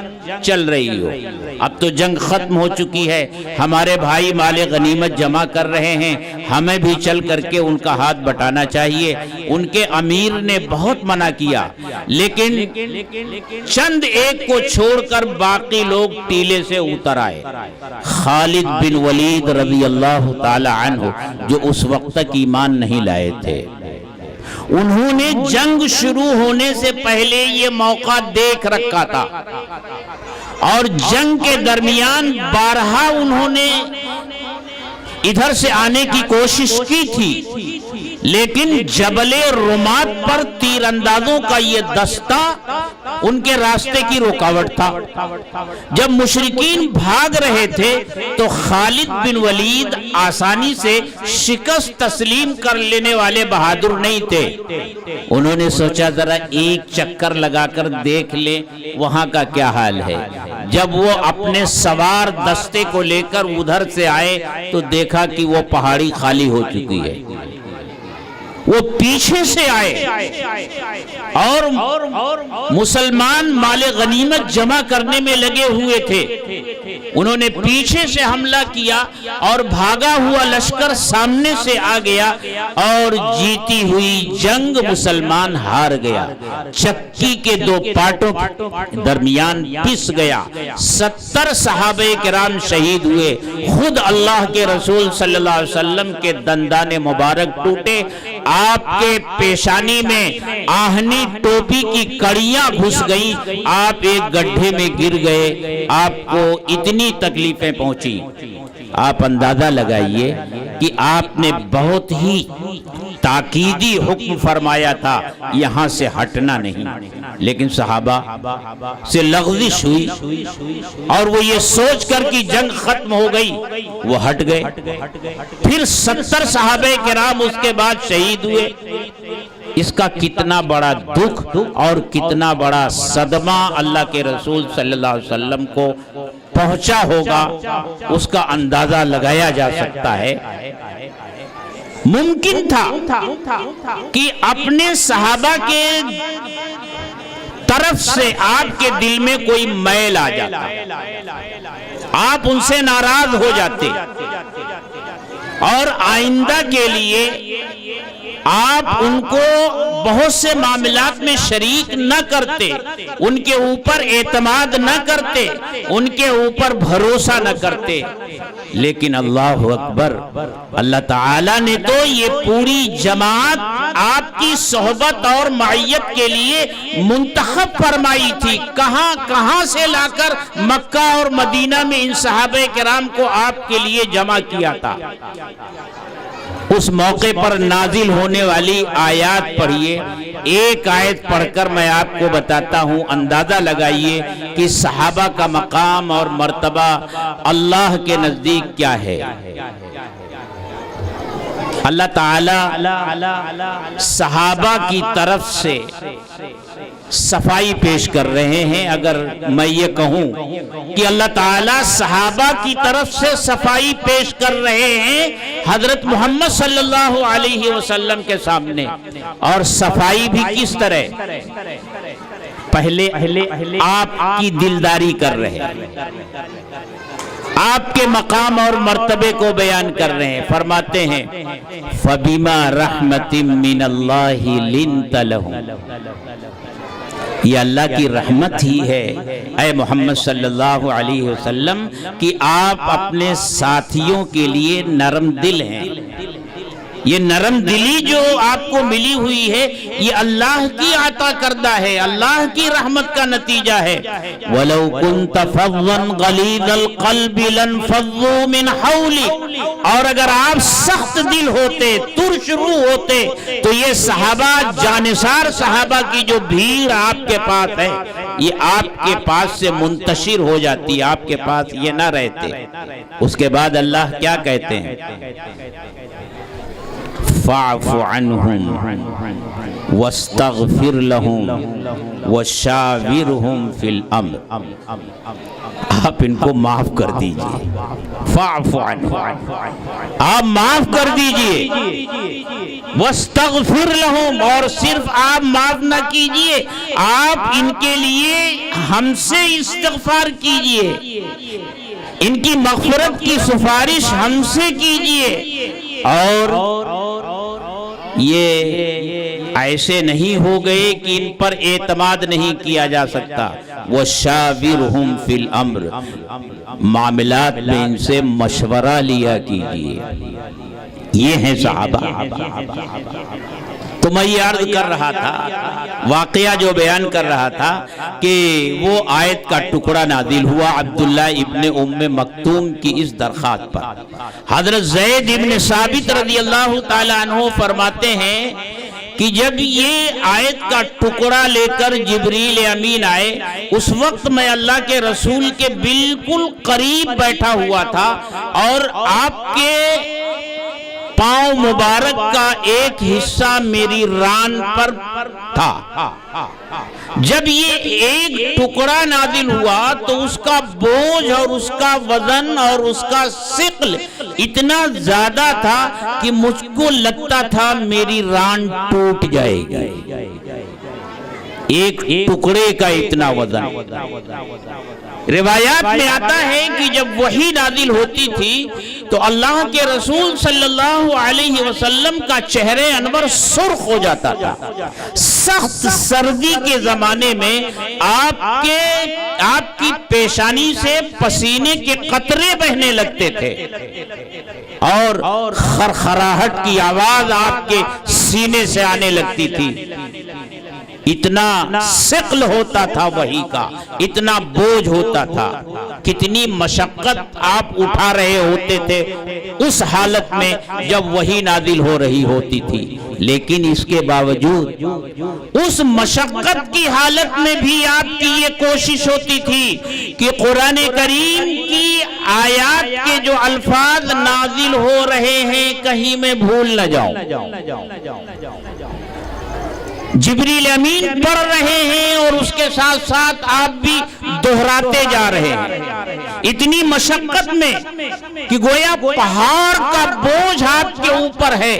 چل رہی ہو، اب تو جنگ ختم ہو چکی ہے، ہمارے بھائی مال غنیمت جمع کر رہے ہیں، ہمیں بھی چل کر کے ان کا ہاتھ بٹانا چاہیے۔ ان کے امیر نے بہت منع کیا، لیکن چند ایک کو چھوڑ کر باقی لوگ ٹیلے سے اتر آئے۔ خالد بن ولید رضی اللہ تعالی عنہ جو اس وقت تک ایمان نہیں لائے تھے، انہوں نے جنگ شروع ہونے سے پہلے یہ موقع دیکھ رکھا تھا، اور جنگ کے درمیان بارہا انہوں نے ادھر سے آنے کی کوشش کی تھی، لیکن جبل رمات پر تیر اندازوں کا یہ دستہ ان کے راستے کی رکاوٹ تھا۔ جب مشرکین بھاگ رہے تھے تو خالد بن ولید آسانی سے شکست تسلیم کر لینے والے بہادر نہیں تھے۔ انہوں نے سوچا ذرا ایک چکر لگا کر دیکھ لیں وہاں کا کیا حال ہے۔ جب وہ اپنے سوار دستے کو لے کر ادھر سے آئے تو دیکھا کہ وہ پہاڑی خالی ہو چکی ہے۔ وہ پیچھے سے آئے اور مسلمان مال غنیمت جمع کرنے میں لگے ہوئے تھے، انہوں نے پیچھے سے حملہ کیا اور بھاگا ہوا لشکر سامنے سے آ گیا، اور جیتی ہوئی جنگ مسلمان ہار گیا، چکی کے دو پارٹوں درمیان پس گیا۔ 70 صحابہ کرام شہید ہوئے، خود اللہ کے رسول صلی اللہ علیہ وسلم کے دندان مبارک ٹوٹے، آپ کے پیشانی میں آہنی ٹوپی کی کڑیاں گھس گئیں، آپ ایک گڈھے میں گر گئے، آپ کو اتنی تکلیفیں پہنچی۔ آپ اندازہ لگائیے کہ آپ نے بہت ہی تاکیدی حکم فرمایا تھا یہاں سے ہٹنا نہیں، لیکن صحابہ سے لغزش ہوئی، اور وہ یہ سوچ کر کہ جنگ ختم ہو گئی وہ ہٹ گئے۔ پھر 70 صحابہ کرام اس کے بعد شہید ہوئے۔ اس کا کتنا بڑا دکھ اور کتنا بڑا صدمہ اللہ کے رسول صلی اللہ علیہ وسلم کو پہنچا ہوگا، اس کا اندازہ لگایا جا سکتا ہے۔ ممکن تھا کہ اپنے صحابہ کے طرف سے آپ کے دل میں کوئی میل آ جاتا، آپ ان سے ناراض ہو جاتے، اور آئندہ کے لیے آپ ان کو بہت سے معاملات میں شریک نہ کرتے، ان کے اوپر اعتماد نہ کرتے، ان کے اوپر بھروسہ نہ کرتے۔ لیکن اللہ اکبر، اللہ تعالیٰ نے تو یہ پوری جماعت آپ کی صحبت اور معیت کے لیے منتخب فرمائی تھی۔ کہاں کہاں سے لا کر مکہ اور مدینہ میں ان صحابہ کرام کو آپ کے لیے جمع کیا تھا۔ اس موقع پر نازل ہونے والی آیات پڑھیے، ایک آیت پڑھ کر میں آپ کو بتاتا ہوں، اندازہ لگائیے کہ صحابہ کا مقام اور مرتبہ اللہ کے نزدیک کیا ہے۔ اللہ تعالی صحابہ کی طرف سے صفائی پیش کر رہے ہیں۔ اگر میں یہ کہوں کہ اللہ تعالی صحابہ کی طرف سے صفائی پیش کر رہے ہیں حضرت محمد صلی اللہ علیہ وسلم کے سامنے، اور صفائی بھی کس طرح؟ پہلے آپ کی دلداری کر رہے ہیں، آپ کے مقام اور مرتبے کو بیان کر رہے ہیں۔ فرماتے ہیں فَبِمَا رَحْمَةٍ مِّنَ اللَّهِ لِنْتَ لَهُمْ، یہ اللہ کی رحمت ہی ہے اے محمد صلی اللہ علیہ وسلم کہ آپ اپنے ساتھیوں کے لیے نرم دل ہیں۔ یہ نرم دلی جو آپ کو ملی ہوئی ہے یہ اللہ کی عطا کردہ ہے، اللہ کی رحمت کا نتیجہ ہے۔ وَلَوْ كُنْتَ فَظًّا غَلِيظَ الْقَلْبِ لَانفَضُّوا مِنْ حَوْلِكَ، اور اگر آپ سخت دل ہوتے، ترش روح ہوتے، تو یہ صحابہ، جانثار صحابہ کی جو بھیڑ آپ کے پاس ہے یہ آپ کے پاس سے منتشر ہو جاتی، آپ کے پاس یہ نہ رہتے۔ اس کے بعد اللہ کیا کہتے ہیں؟ فَاعْفُ عَنْهُمْ وَاسْتَغْفِرْ لَهُمْ وَشَاوِرْهُمْ فِي الْأَمْرِ، آپ ان کو معاف کر دیجئے۔ فَاعْفُ عَنْهُمْ، آپ معاف کر دیجئے۔ وَاسْتَغْفِرْ لَهُمْ، اور صرف آپ معاف نہ کیجئے، آپ ان کے لیے ہم سے استغفار کیجئے، ان کی مغفرت کی سفارش ہم سے کیجئے۔ اور یہ ایسے نہیں ہو گئے کہ ان پر اعتماد نہیں کیا جا سکتا۔ وَشَاوِرْهُمْ فِي الْأَمْرِ، معاملات میں ان سے مشورہ لیا کیجئے۔ یہ ہیں صحابہ۔ تو میں یہ عرض کر رہا تھا، واقعہ جو بیان کر رہا تھا کہ وہ آیت کا ٹکڑا نازل ہوا عبداللہ ابن ام مکتوم کی اس درخواست پر۔ حضرت زید ابن ثابت رضی اللہ تعالیٰ عنہ فرماتے ہیں کہ جب یہ آیت کا ٹکڑا لے کر جبریل امین آئے، اس وقت میں اللہ کے رسول کے بالکل قریب بیٹھا ہوا تھا، اور آپ کے پاؤں مبارک کا ایک حصہ میری ران پر تھا۔ جب یہ ایک ٹکڑا نازل ہوا تو اس کا بوجھ اور اس کا وزن اور اس کا ثقل اتنا زیادہ تھا کہ مجھ کو لگتا تھا میری ران ٹوٹ جائے گی۔ ایک ٹکڑے کا اتنا وزن۔ روایات میں آتا ہے کہ جب وحی نازل ہوتی تھی تو اللہ کے رسول صلی اللہ علیہ وسلم کا چہرے انور سرخ ہو جاتا تھا۔ سخت سردی کے زمانے میں آپ کی پیشانی سے پسینے کے قطرے بہنے لگتے تھے، اور خرخراہٹ کی آواز آپ کے سینے سے آنے لگتی تھی۔ اتنا ثقل ہوتا تھا وحی کا، اتنا بوجھ ہوتا تھا، کتنی مشقت آپ اٹھا رہے ہوتے تھے اس حالت میں جب وحی نازل ہو رہی ہوتی تھی۔ لیکن اس کے باوجود اس مشقت کی حالت میں بھی آپ کی یہ کوشش ہوتی تھی کہ قرآن کریم کی آیات کے جو الفاظ نازل ہو رہے ہیں کہیں میں بھول نہ جاؤں۔ جبریل امین پڑھ رہے ہیں اور اس کے ساتھ ساتھ آپ بھی دہراتے جا رہے ہیں، اتنی مشقت میں کہ گویا پہاڑ کا بوجھ آپ کے اوپر ہے،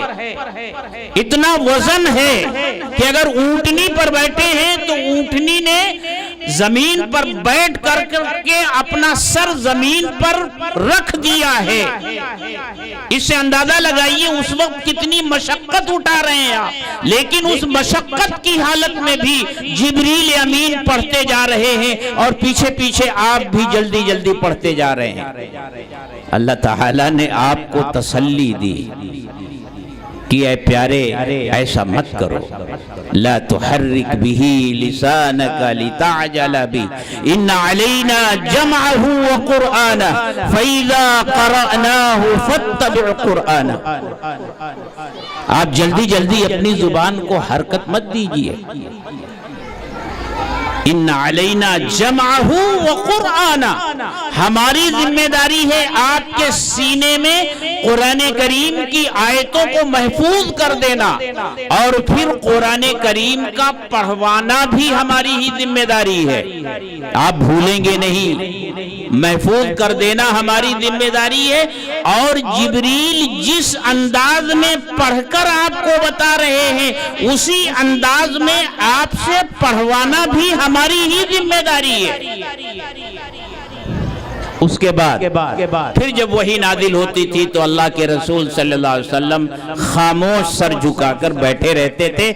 اتنا وزن ہے کہ اگر اونٹنی پر بیٹھے ہیں تو اونٹنی نے زمین پر بیٹھ کر کے اپنا سر زمین پر رکھ دیا ہے۔ اس سے اندازہ لگائیے اس وقت کتنی مشقت اٹھا رہے ہیں آپ، لیکن اس مشقت کی حالت میں بھی جبریل امین پڑھتے جا رہے ہیں اور پیچھے پیچھے آپ بھی جلدی جلدی پڑھتے جا رہے ہیں۔ اللہ تعالیٰ نے آپ کو تسلی دی کہ اے پیارے ایسا مت کرو، لا تحرک بہی لسانک لتعجل بہ ان علینا جمعہ وقرآنہ فإذا قرأناہ فاتبع قرآنہ۔ آپ جلدی جلدی اپنی زبان کو حرکت مت دیجیے۔ ان علینا جمعہ وقرآنہ، ہماری ذمہ داری ہے آپ کے سینے میں قرآن کریم کی آیتوں کو محفوظ کر دینا، اور پھر قرآن کریم کا پڑھوانا بھی ہماری ہی ذمہ داری ہے۔ آپ بھولیں گے نہیں، محفوظ کر دینا ہماری ذمہ داری ہے، اور جبریل جس انداز میں پڑھ کر آپ کو بتا رہے ہیں اسی انداز میں آپ سے پڑھوانا بھی ہماری ہی ذمہ داری ہے۔ اس کے بعد پھر جب وحی نازل ہوتی تھی تو اللہ کے رسول صلی اللہ علیہ وسلم خاموش سر جھکا کر بیٹھے رہتے تھے،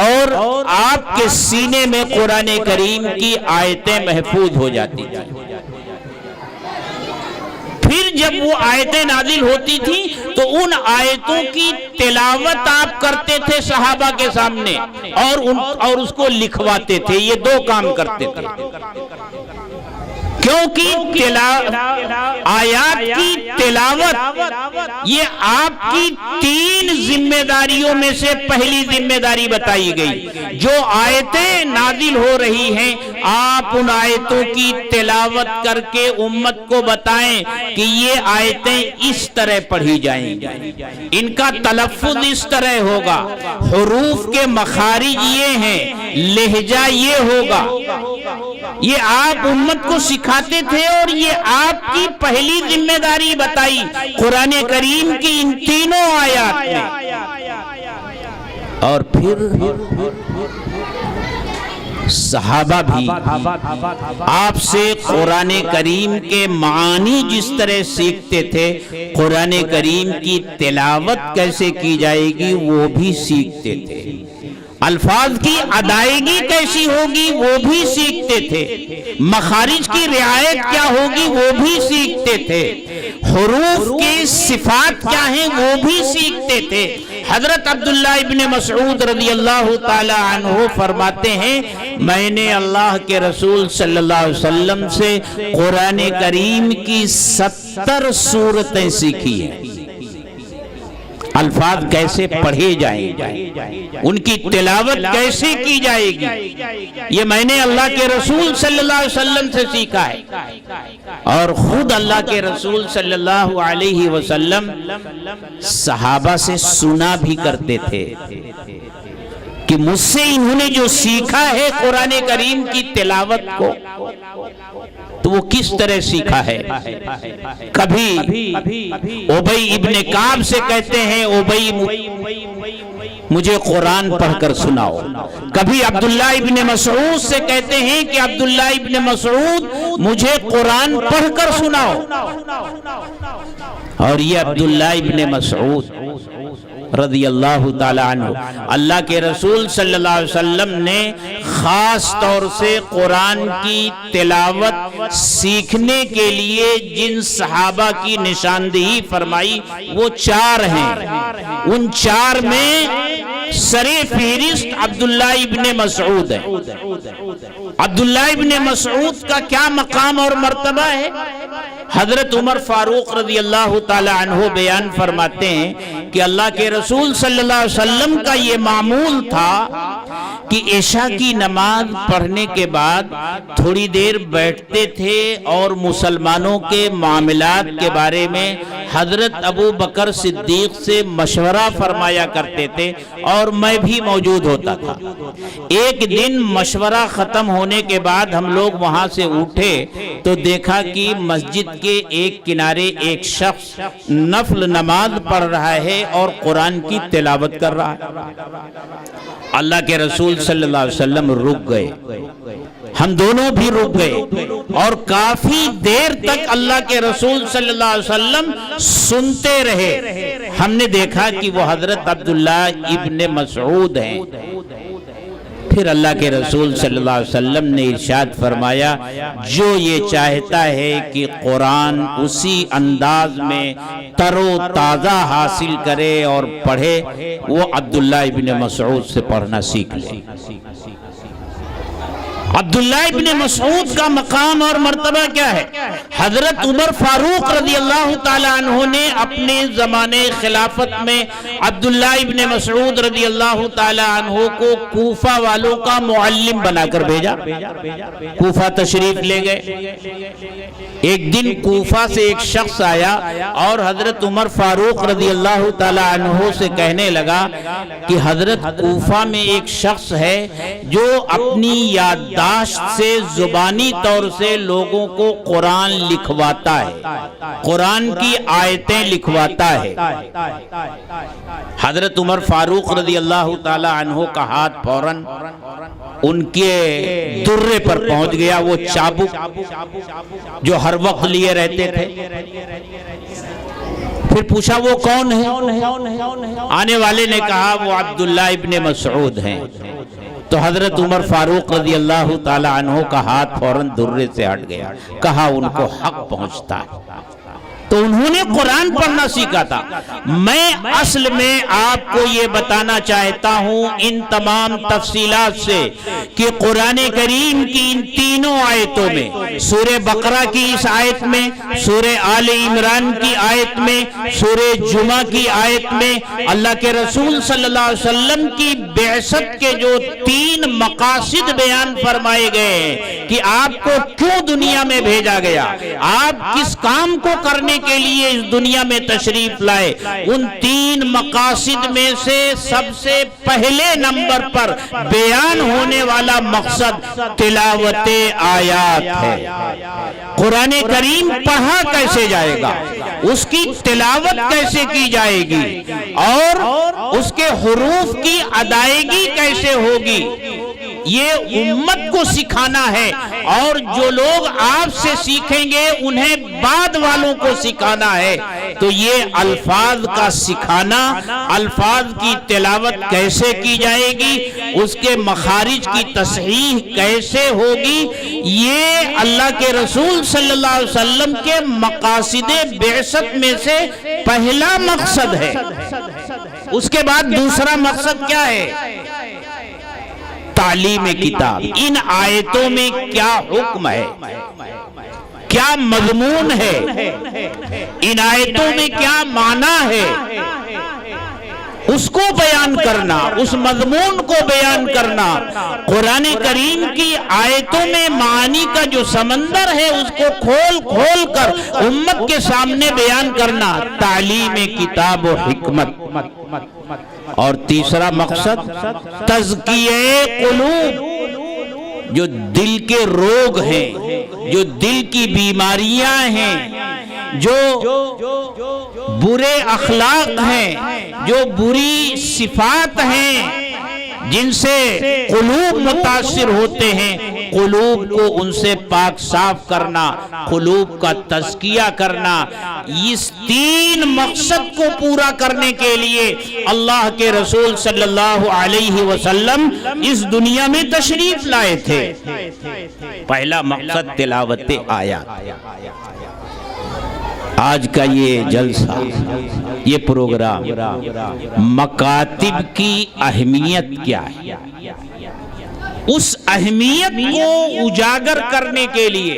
اور آپ کے سینے میں قرآن کریم کی آیتیں محفوظ ہو جاتی تھیں۔ پھر جب وہ آیتیں نازل ہوتی تھیں تو ان آیتوں کی تلاوت آپ کرتے تھے صحابہ کے سامنے، اور اس کو لکھواتے تھے۔ یہ دو کام کرتے تھے، کیونکہ آیات کی تلاوت یہ آپ کی 3 ذمہ داریوں میں سے پہلی ذمہ داری بتائی گئی۔ جو آیتیں نازل ہو رہی ہیں آپ ان آیتوں کی تلاوت کر کے امت کو بتائیں کہ یہ آیتیں اس طرح پڑھی جائیں گی، ان کا تلفظ اس طرح ہوگا، حروف کے مخارج یہ ہیں، لہجہ یہ ہوگا۔ یہ آپ امت کو سکھاتے تھے، اور یہ آپ کی پہلی ذمہ داری بتائی قرآن کریم کی ان تینوں آیات میں۔ اور پھر صحابہ بھی آپ سے قرآن کریم کے معانی جس طرح سیکھتے تھے، قرآن کریم کی تلاوت کیسے کی جائے گی وہ بھی سیکھتے تھے، الفاظ کی ادائیگی کیسی ہوگی وہ بھی سیکھتے تھے، مخارج کی رعایت کیا ہوگی وہ بھی سیکھتے تھے، حروف کی صفات کیا ہیں وہ بھی سیکھتے تھے۔ حضرت عبداللہ ابن مسعود رضی اللہ تعالی عنہ فرماتے ہیں میں نے اللہ کے رسول صلی اللہ علیہ وسلم سے قرآن کریم کی 70 سورتیں سیکھی ہیں، الفاظ کیسے پڑھے جائیں گے، ان کی تلاوت کیسے کی جائے گی، یہ میں نے اللہ کے رسول صلی اللہ علیہ وسلم سے سیکھا ہے۔ اور خود اللہ کے رسول صلی اللہ علیہ وسلم صحابہ سے سنا بھی کرتے تھے کہ مجھ سے انہوں نے جو سیکھا ہے قرآن کریم کی تلاوت کو، تو وہ کس طرح سیکھا ہے۔ کبھی ابی ابن کعب سے کہتے ہیں ابی مجھے قرآن پڑھ کر سناؤ، کبھی عبداللہ ابن مسعود سے کہتے ہیں کہ عبداللہ ابن مسعود مجھے قرآن پڑھ کر سناؤ۔ اور یہ عبداللہ ابن مسعود رضی اللہ تعالی عنہ اللہ کے رسول صلی اللہ علیہ وسلم نے خاص طور سے قرآن کی تلاوت سیکھنے کے لیے جن صحابہ کی نشاندہی فرمائی وہ 4 ہیں، ان 4 میں سر فہرست عبداللہ ابن مسعود ہے۔ عبداللہ ابن مسعود کا کیا مقام اور مرتبہ ہے؟ حضرت عمر فاروق رضی اللہ تعالی عنہ بیان فرماتے ہیں کہ اللہ کے رسول صلی اللہ علیہ وسلم کا یہ معمول تھا کہ عشاء کی نماز پڑھنے کے بعد تھوڑی دیر بیٹھتے تھے اور مسلمانوں کے معاملات کے بارے میں حضرت ابو بکر صدیق سے مشورہ فرمایا کرتے تھے، اور میں بھی موجود ہوتا تھا۔ ایک دن مشورہ ختم ہونے کے بعد ہم لوگ وہاں سے اٹھے تو دیکھا کہ مسجد کے ایک کنارے ایک شخص نفل نماز پڑھ رہا ہے اور قرآن کی تلاوت کر رہا ہے۔ اللہ کے رسول صلی اللہ علیہ وسلم رک گئے، ہم دونوں بھی رک گئے، اور کافی دیر تک اللہ کے رسول صلی اللہ علیہ وسلم سنتے رہے۔ ہم نے دیکھا کہ وہ حضرت عبداللہ ابن مسعود ہیں۔ پھر اللہ کے رسول صلی اللہ علیہ وسلم نے ارشاد فرمایا جو یہ چاہتا ہے کہ قرآن اسی انداز میں تر و تازہ حاصل کرے اور پڑھے، وہ عبداللہ ابن مسعود سے پڑھنا سیکھ لے۔ عبداللہ ابن مسعود کا مقام اور مرتبہ کیا ہے؟ حضرت عمر فاروق رضی اللہ تعالی عنہ نے اپنے زمانے خلافت میں عبداللہ ابن مسعود رضی اللہ تعالی عنہ کو کوفہ والوں کا معلم بنا کر بھیجا۔ کوفہ تشریف لے گئے۔ ایک دن کوفہ سے ایک شخص آیا اور حضرت عمر فاروق رضی اللہ تعالی عنہ سے کہنے لگا کہ حضرت کوفہ میں ایک شخص ہے جو اپنی یادداشت سے زبانی طور سے لوگوں کو قرآن لکھواتا ہے، قرآن کی آیتیں لکھواتا ہے۔ حضرت عمر فاروق رضی اللہ تعالی عنہ کا ہاتھ فوراً ان کے درے پر پہنچ گیا، وہ چابک جو ہر وقت لیے رہتے تھے۔ پھر پوچھا وہ کون ہے؟ آنے والے نے کہا وہ عبداللہ ابن مسعود ہیں۔ تو حضرت عمر فاروق رضی اللہ تعالی عنہ کا ہاتھ فوراً درے سے ہٹ گیا، کہا ان کو حق پہنچتا ہے۔ تو انہوں نے قرآن پڑھنا سیکھا تھا۔ میں اصل میں آپ کو یہ بتانا چاہتا ہوں ان تمام تفصیلات سے کہ قرآن کریم کی ان تینوں آیتوں میں، سورہ بقرہ کی اس آیت میں، سورہ آل عمران کی آیت میں، سورہ جمعہ کی آیت میں، اللہ کے رسول صلی اللہ علیہ وسلم کی بعثت کے جو تین مقاصد بیان فرمائے گئے ہیں کہ آپ کو کیوں دنیا میں بھیجا گیا، آپ کس کام کو کرنے کے لیے اس دنیا میں تشریف لائے، ان تین مقاصد میں سے سب سے پہلے نمبر پر بیان ہونے والا مقصد تلاوت آیات ہے۔ قرآن کریم پڑھا کیسے جائے گا، اس کی تلاوت کیسے کی جائے گی اور اس کے حروف کی ادائیگی کیسے ہوگی، یہ امت کو سکھانا ہے، اور جو لوگ آپ سے سیکھیں گے انہیں بعد والوں کو سکھانا ہے۔ تو یہ الفاظ کا سکھانا، الفاظ کی تلاوت کیسے کی جائے گی، اس کے مخارج کی تصحیح کیسے ہوگی، یہ اللہ کے رسول صلی اللہ علیہ وسلم کے مقاصد بعثت میں سے پہلا مقصد ہے۔ اس کے بعد دوسرا مقصد کیا ہے؟ تعلیم کتاب۔ ان آیتوں میں کیا حکم ہے، کیا مضمون ہے، ان آیتوں میں کیا معنی ہے، اس کو بیان کرنا، اس مضمون کو بیان کرنا۔ قرآن کریم کی آیتوں میں معانی کا جو سمندر ہے اس کو کھول کھول کر امت کے سامنے بیان کرنا، تعلیم کتاب و حکمت۔ اور تیسرا مقصد تزکیہ قلوب، جو دل کے روگ ہیں، جو دل کی بیماریاں ہیں، جو برے اخلاق ہیں، جو بری صفات ہیں، جن سے قلوب متاثر ہوتے ہیں، قلوب کو ان سے پاک صاف کرنا، قلوب کا تزکیہ کرنا۔ اس تین مقصد کو پورا کرنے کے لیے اللہ کے رسول صلی اللہ علیہ وسلم اس دنیا میں تشریف لائے تھے۔ پہلا مقصد تلاوت آیات۔ آج کا یہ جلسہ، یہ پروگرام، مکاتب کی اہمیت کیا ہے، اس اہمیت کو اجاگر کرنے کے لیے،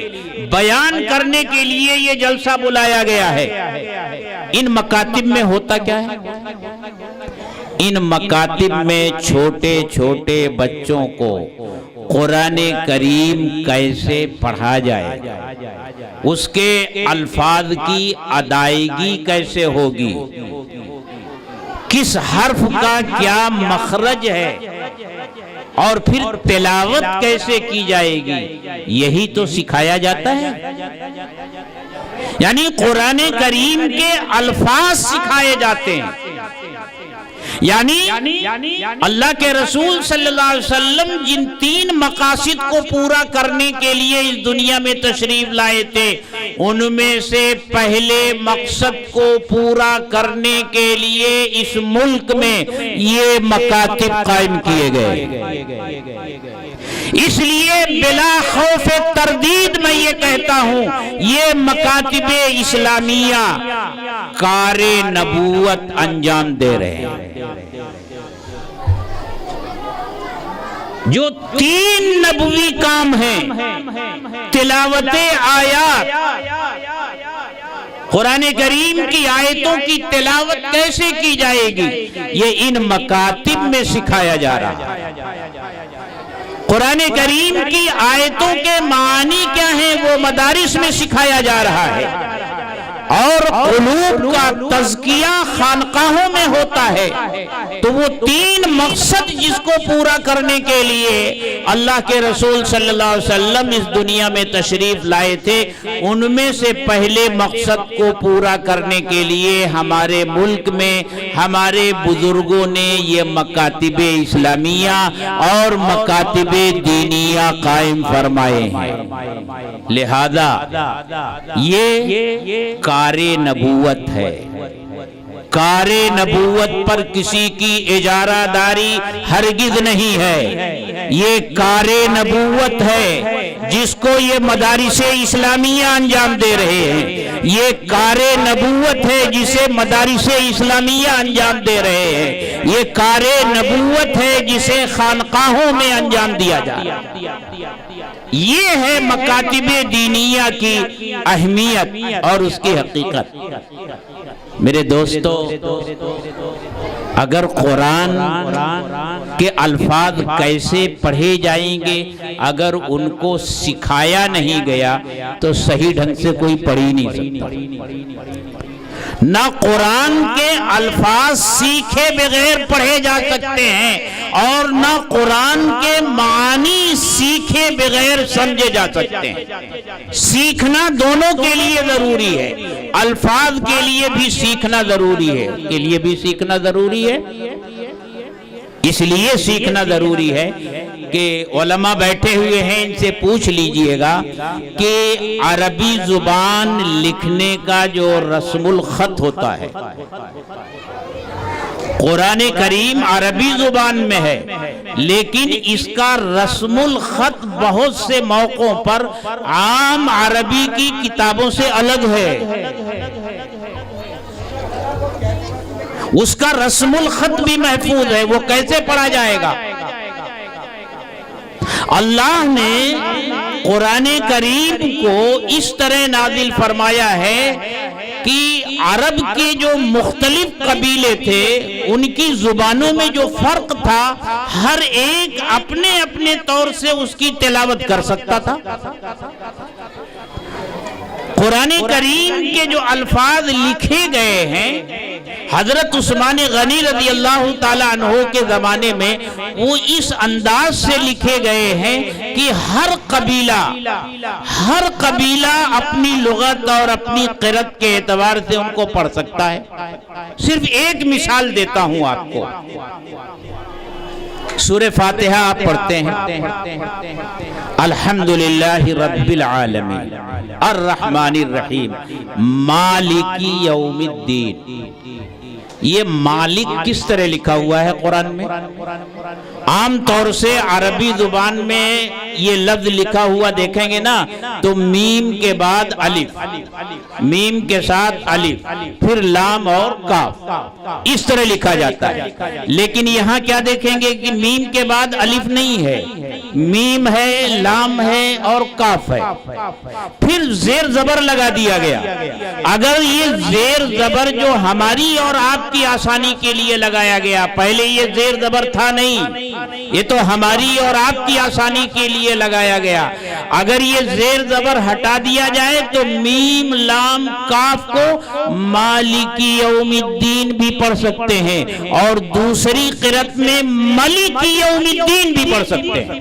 بیان کرنے کے لیے یہ جلسہ بلایا گیا ہے۔ ان مکاتب میں ہوتا کیا ہے؟ ان مکاتب میں چھوٹے چھوٹے بچوں کو قرآن کریم کیسے پڑھا جائے، اس کے الفاظ کی ادائیگی کیسے ہوگی، کس حرف کا کیا مخرج ہے، اور پھر تلاوت کیسے کی جائے گی، یہی تو سکھایا جاتا ہے۔ یعنی قرآن کریم کے الفاظ سکھائے جاتے ہیں۔ یعنی اللہ کے رسول صلی اللہ علیہ وسلم جن 3 مقاصد کو پورا کرنے کے لیے اس دنیا میں تشریف لائے تھے، ان میں سے پہلے مقصد کو پورا کرنے کے لیے اس ملک میں یہ مکاتب قائم کیے گئے۔ اس لیے بلا خوف تردید میں یہ کہتا ہوں، یہ مکاتب اسلامیہ کار نبوت انجام دے رہے ہیں۔ جو 3 نبوی کام ہیں، تلاوت آیات، قرآن کریم کی آیتوں کی تلاوت کیسے کی جائے گی، یہ ان مکاتب میں سکھایا جا رہا ہے۔ قرآن کریم کی آیتوں کے معنی کیا ہیں وہ مدارس میں سکھایا جا رہا ہے، اور قلوب کا تزکیہ خانقاہوں میں ہوتا ہے۔ تو وہ 3 مقصد جس کو پورا کرنے کے لیے اللہ کے رسول صلی اللہ علیہ وسلم اس دنیا میں تشریف لائے تھے، ان میں سے پہلے مقصد کو پورا کرنے کے لیے ہمارے ملک میں ہمارے بزرگوں نے یہ مکاتب اسلامیہ اور مکاتب دینیہ قائم فرمائے ہیں۔ لہذا یہ کار نبوت ہے۔ کار نبوت پر کسی کی اجارہ داری ہرگز نہیں ہے، یہ کار نبوت ہے جس کو یہ مدارس اسلامیہ انجام دے رہے ہیں۔ یہ کار نبوت ہے جسے مدارس اسلامیہ انجام دے رہے ہیں۔ یہ کار نبوت ہے جسے خانقاہوں میں انجام دیا جا رہا ہے۔ یہ ہے مکاتب دینیہ کی اہمیت اور اس کی حقیقت۔ میرے دوستو، اگر قرآن کے الفاظ کیسے پڑھے جائیں گے اگر ان کو سکھایا نہیں گیا تو صحیح ڈھنگ سے کوئی پڑھ ہی نہیں سکتا۔ نہ قرآن کے الفاظ سیکھے بغیر پڑھے جا سکتے ہیں اور نہ قرآن کے معانی سیکھے بغیر سمجھے جا سکتے ہیں۔ سیکھنا دونوں کے لیے ضروری ہے، الفاظ کے لیے بھی سیکھنا ضروری ہے، کے لیے بھی سیکھنا ضروری ہے۔ اس لیے سیکھنا ضروری ہے کہ علماء بیٹھے ہوئے ہیں، ان سے پوچھ لیجئے گا کہ عربی زبان لکھنے کا جو رسم الخط ہوتا ہے، قرآن کریم عربی زبان میں ہے، لیکن اس کا رسم الخط بہت سے موقعوں پر عام عربی کی کتابوں سے الگ ہے۔ اس کا رسم الخط بھی محفوظ ہے، وہ کیسے پڑھا جائے گا؟ اللہ نے قرآن کریم کو اس طرح نازل فرمایا ہے کہ عرب کے جو مختلف قبیلے تھے ان کی زبانوں میں جو فرق تھا، ہر ایک اپنے اپنے طور سے اس کی تلاوت کر سکتا تھا۔ قرآن کریم کے جو الفاظ لکھے گئے ہیں حضرت عثمان غنی رضی اللہ تعالیٰ عنہ کے زمانے میں وہ اس انداز سے لکھے گئے ہیں کہ ہر قبیلہ اپنی لغت اور اپنی قرأت کے اعتبار سے ان کو پڑھ سکتا ہے۔ صرف ایک مثال دیتا ہوں آپ کو، سورہ فاتحہ آپ پڑھتے ہیں، الحمدللہ رب العالمین الرحمن الرحیم مالک یوم الدین۔ یہ مالک کس طرح لکھا ہوا ہے قرآن میں؟ عام طور سے عربی زبان میں یہ لفظ لکھا ہوا دیکھیں گے نا تو میم کے بعد الف، میم کے ساتھ الف، پھر لام اور کاف، اس طرح لکھا جاتا ہے۔ لیکن یہاں کیا دیکھیں گے کہ میم کے بعد الف نہیں ہے، میم ہے، لام ہے اور کاف ہے، پھر زیر زبر لگا دیا گیا۔ اگر یہ زیر زبر جو ہماری اور آپ کی آسانی کے لیے لگایا گیا، پہلے یہ زیر زبر تھا نہیں، یہ تو ہماری اور آپ کی آسانی کے لیے لگایا گیا۔ اگر یہ زیر زبر ہٹا دیا جائے تو میم لام کاف کو مالک یوم الدین بھی پڑھ سکتے ہیں اور دوسری قرأت میں ملک یوم الدین بھی پڑھ سکتے ہیں۔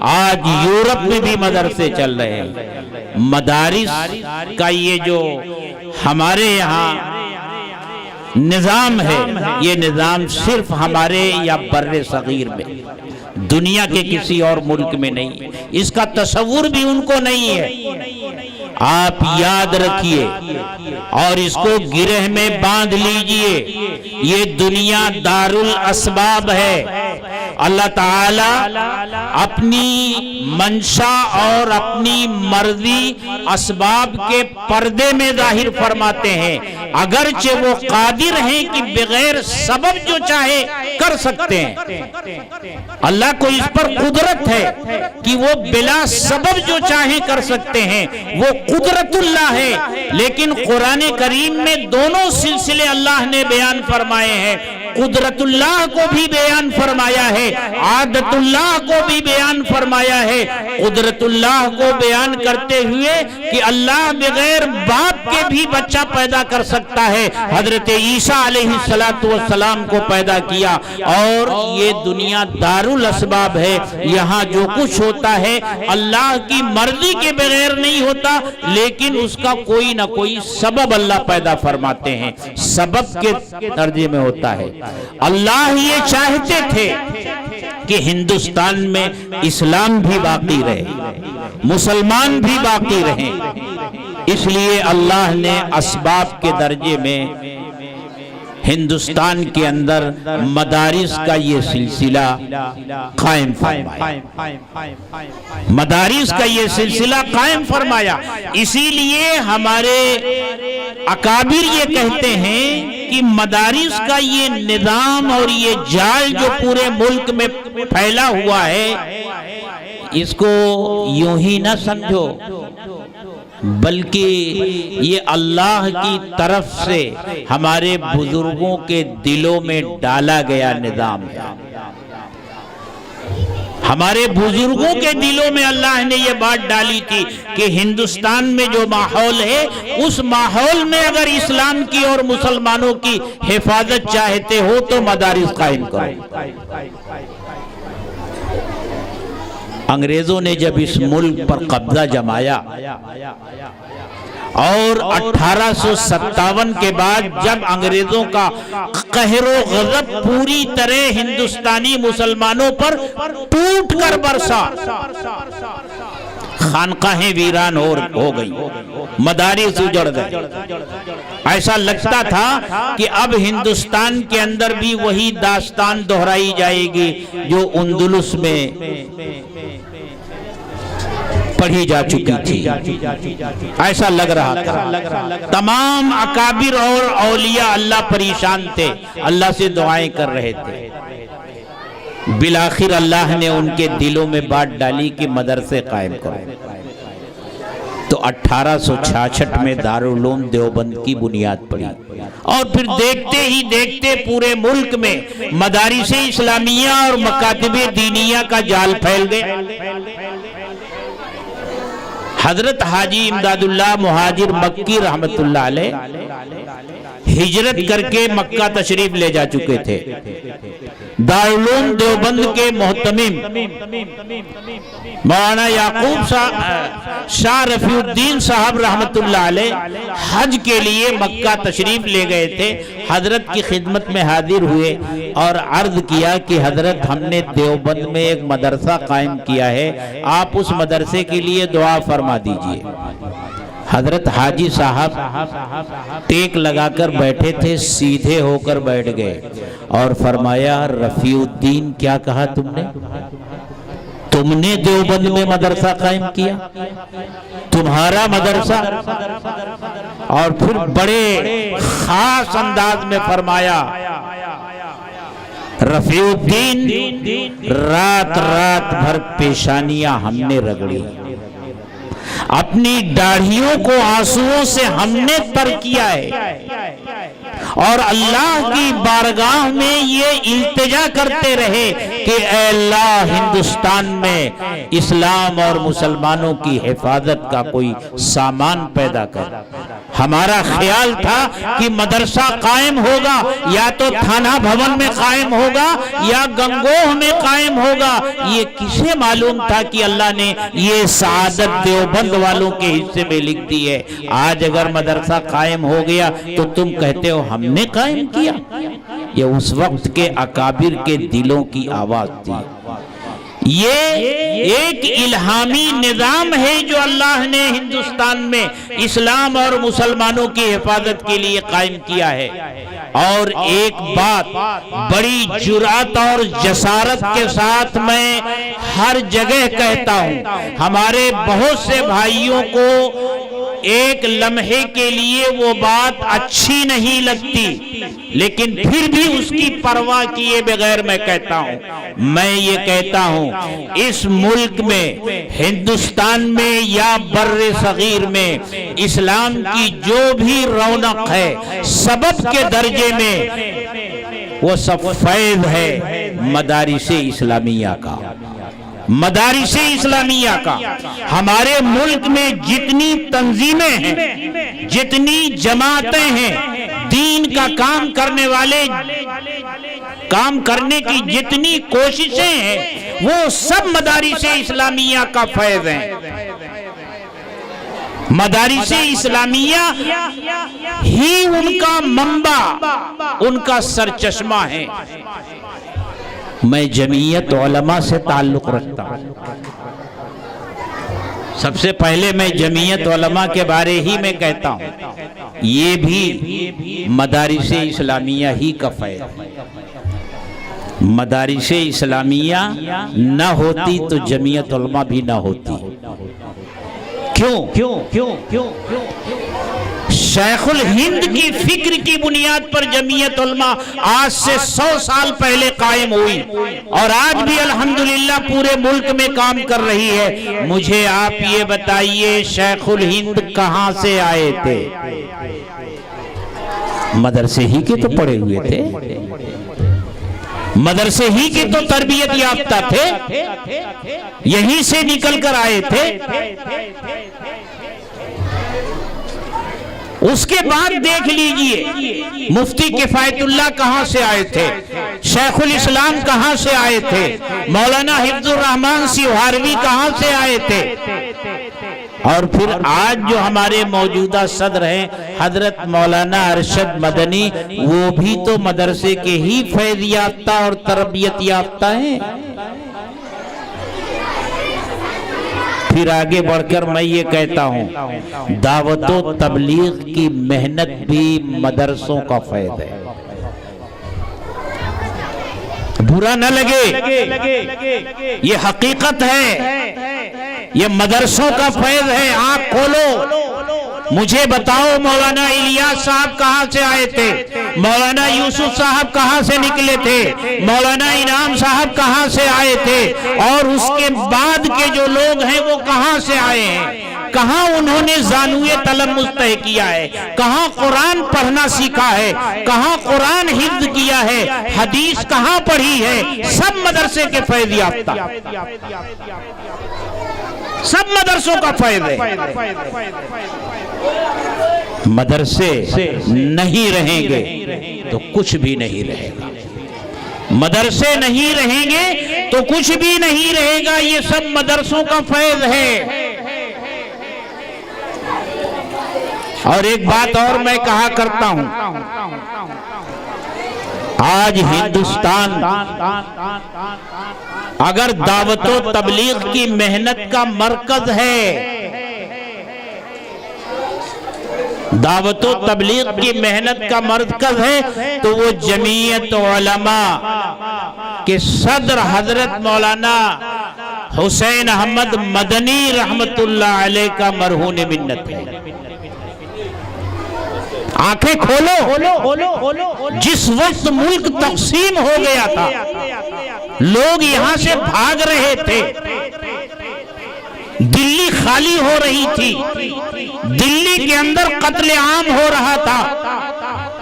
آج یورپ میں بھی مدرسے چل رہے ہیں۔ مدارس کا یہ جو ہمارے یہاں نظام ہے، یہ نظام صرف ہمارے یا بر صغیر میں، دنیا کے کسی اور ملک میں نہیں ہے، اس کا تصور بھی ان کو نہیں ہے۔ آپ یاد رکھیے اور اس کو گرہ میں باندھ لیجئے، یہ دنیا دار الاسباب ہے۔ اللہ تعالی اپنی منشا اور اپنی مرضی اسباب کے پردے میں ظاہر فرماتے ہیں، اگرچہ وہ قادر ہیں کہ بغیر سبب جو چاہے کر سکتے ہیں۔ اللہ کو اس پر قدرت ہے کہ وہ بلا سبب جو چاہے کر سکتے ہیں، وہ قدرت اللہ ہے۔ لیکن قرآن کریم میں دونوں سلسلے اللہ نے بیان فرمائے ہیں، قدرت اللہ کو بھی بیان فرمایا ہے، عادت اللہ کو بھی بیان فرمایا ہے۔ قدرت اللہ کو بیان کرتے ہوئے کہ اللہ بغیر باپ کے بھی بچہ پیدا کر سکتا ہے، حضرت عیسیٰ علیہ السلام کو پیدا کیا۔ اور یہ دنیا دار الاسباب ہے، یہاں جو کچھ ہوتا ہے اللہ کی مرضی کے بغیر نہیں ہوتا، لیکن اس کا کوئی نہ کوئی سبب اللہ پیدا فرماتے ہیں، سبب کے درجے میں ہوتا ہے۔ اللہ یہ چاہتے تھے کہ ہندوستان میں اسلام بھی باقی رہے، مسلمان بھی باقی رہیں، اس لیے اللہ نے اسباب کے درجے میں ہندوستان کے اندر مدارس کا یہ سلسلہ قائم فرمایا، مدارس کا یہ سلسلہ قائم فرمایا۔ اسی لیے ہمارے اکابر یہ کہتے ہیں کہ مدارس کا یہ نظام اور یہ جال جو پورے ملک میں پھیلا ہوا ہے، اس کو یوں ہی نہ سمجھو، بلکہ یہ اللہ کی طرف سے ہمارے بزرگوں کے دلوں میں ڈالا گیا نظام ہے۔ ہمارے بزرگوں کے دلوں میں اللہ نے یہ بات ڈالی تھی کہ ہندوستان میں جو ماحول ہے، اس ماحول میں اگر اسلام کی اور مسلمانوں کی حفاظت چاہتے ہو تو مدارس قائم کرو۔ انگریزوں نے جب اس ملک پر قبضہ جمایا اور 1857 کے بعد جب انگریزوں کا قہر و غضب پوری طرح ہندوستانی مسلمانوں پر ٹوٹ کر برسا، خانقاہیں ویران ہو گئی، مدارس اجڑ گئے، ایسا لگتا تھا کہ اب ہندوستان کے اندر بھی وہی داستان دہرائی جائے گی جو اندلس میں پڑھی جا چکی تھی، ایسا لگ رہا تھا۔ تمام اکابر اور اولیاء اللہ پریشان تھے، اللہ سے دعائیں کر رہے تھے۔ بالآخر اللہ نے ان کے دلوں میں بات ڈالی کہ مدرسے قائم کرو، تو 1866 میں دارالعلوم دیوبند کی بنیاد پڑی، اور پھر دیکھتے ہی دیکھتے پورے ملک میں مدارس اسلامیہ اور مکاتب دینیہ کا جال پھیل گیا۔ حضرت حاجی امداد اللہ مہاجر مکی رحمت اللہ علیہ ہجرت کر کے مکہ تشریف لے جا چکے تھے۔ دارالعلوم دیوبند کے محتمم مولانا یعقوب شاہ رفیع الدین صاحب رحمت اللہ علیہ حج کے لیے مکہ تشریف لے گئے تھے۔ حضرت کی خدمت میں حاضر ہوئے اور عرض کیا کہ حضرت ہم نے دیوبند میں ایک مدرسہ قائم کیا ہے، آپ اس مدرسے کے لیے دعا فرما دیجئے۔ حضرت حاجی صاحب ٹیک لگا کر بیٹھے تھے، سیدھے ہو کر بیٹھ گئے اور فرمایا، رفیع الدین کیا کہا تم نے دیوبند میں مدرسہ قائم کیا، تمہارا مدرسہ؟ اور پھر بڑے خاص انداز میں فرمایا، رفیع الدین رات بھر پیشانیاں ہم نے رگڑی، اپنی داڑھیوں کو آنسوؤں سے ہم نے تر کیا ہے، اور اللہ کی بارگاہ میں یہ التجا کرتے رہے کہ اے اللہ ہندوستان میں اسلام اور مسلمانوں کی حفاظت کا کوئی سامان پیدا کر۔ ہمارا خیال تھا کہ مدرسہ قائم ہوگا یا تو تھانہ بھون میں قائم ہوگا یا گنگوہ میں قائم ہوگا، یہ کسے معلوم تھا کہ اللہ نے یہ سعادت دیوبند والوں کے حصے میں لکھ دی ہے۔ آج اگر مدرسہ قائم ہو گیا تو تم کہتے ہو ہم نے قائم کیا۔ یہ اس وقت کے اکابر کے دلوں کی آواز تھی۔ یہ ایک الہامی نظام ہے جو اللہ نے ہندوستان میں اسلام اور مسلمانوں کی حفاظت کے لیے قائم کیا ہے۔ اور ایک بات بڑی جرأت اور جسارت کے ساتھ میں ہر جگہ کہتا ہوں، ہمارے بہت سے بھائیوں کو ایک لمحے کے لیے وہ بات اچھی نہیں لگتی، لیکن پھر بھی اس کی پرواہ کیے بغیر میں کہتا ہوں، میں یہ کہتا ہوں اس ملک میں، ہندوستان میں یا بر صغیر میں اسلام کی جو بھی رونق ہے سبب کے درجے میں وہ سب فیض ہے مدارس اسلامیہ کا۔ مدارس اسلامیہ کا ہمارے ملک میں جتنی تنظیمیں ہیں، جتنی جماعتیں ہیں، دین کا کام کرنے والے، کام کرنے کی جتنی کوششیں ہیں، وہ سب مدارس اسلامیہ کا فیض ہیں۔ مدارس اسلامیہ ہی ان کا منبع، ان کا سرچشمہ ہے۔ میں جمعیت علماء سے تعلق رکھتا ہوں، سب سے پہلے میں جمعیت علماء کے بارے ہی میں کہتا ہوں، یہ بھی مدارس اسلامیہ ہی کا فیض ہے۔ مدارس اسلامیہ نہ ہوتی تو جمعیت علماء بھی نہ ہوتی۔ کیوں؟ شیخ الہند کی فکر کی بنیاد پر جمعیت علماء آج سے 100 سال پہلے قائم ہوئی اور آج بھی الحمدللہ پورے ملک میں کام کر رہی ہے۔ مجھے آپ یہ بتائیے شیخ الہند کہاں سے آئے تھے؟ مدرسے ہی کے تو پڑے ہوئے تھے، مدرسے ہی کے تو تربیت یافتہ تھے، یہیں سے نکل کر آئے تھے۔ اس کے بعد دیکھ لیجئے مفتی کفایت اللہ کہاں سے آئے تھے، شیخ الاسلام کہاں سے آئے تھے، مولانا حفظ الرحمن سیوہاروی کہاں سے آئے تھے، اور پھر آج جو ہمارے موجودہ صدر ہیں حضرت مولانا ارشد مدنی، وہ بھی تو مدرسے کے ہی فیض یافتہ اور تربیت یافتہ ہیں۔ پھر آگے بڑھ کر میں یہ کہتا ہوں، دعوت و تبلیغ کی محنت بھی مدرسوں کا فیض ہے۔ برا نہ لگے، یہ حقیقت ہے، یہ مدرسوں کا فیض ہے۔ آنکھ کھولو، مجھے بتاؤ مولانا الیاس صاحب کہاں سے آئے تھے، مولانا یوسف صاحب کہاں سے نکلے تھے، مولانا انعام صاحب کہاں سے آئے تھے، اور اس کے بعد کے جو لوگ ہیں وہ کہاں سے آئے ہیں، کہاں انہوں نے زانوئے تلمذ طے کیا ہے، کہاں قرآن پڑھنا سیکھا ہے، کہاں قرآن حفظ کیا ہے، حدیث کہاں پڑھی ہے، سب مدرسے کے فیض یافتہ، سب مدرسوں کا فیض ہے۔ مدرسے نہیں رہیں گے تو کچھ بھی نہیں رہے گا، مدرسے نہیں رہیں گے تو کچھ بھی نہیں رہے گا، یہ سب مدرسوں کا فیض ہے۔ اور ایک بات اور میں کہا کرتا ہوں، آج ہندوستان اگر دعوت و تبلیغ کی محنت کا مرکز ہے، دعوت و تبلیغ کی محنت کا مرکز ہے، تو وہ جمعیت علماء کے صدر حضرت مولانا حسین احمد مدنی رحمت اللہ علیہ کا مرہون منت ہے۔ آنکھیں کھولو، جس وقت ملک تقسیم ہو گیا تھا، لوگ یہاں سے بھاگ رہے تھے، دلی خالی ہو رہی تھی، دلی کے اندر قتل عام ہو رہا تھا،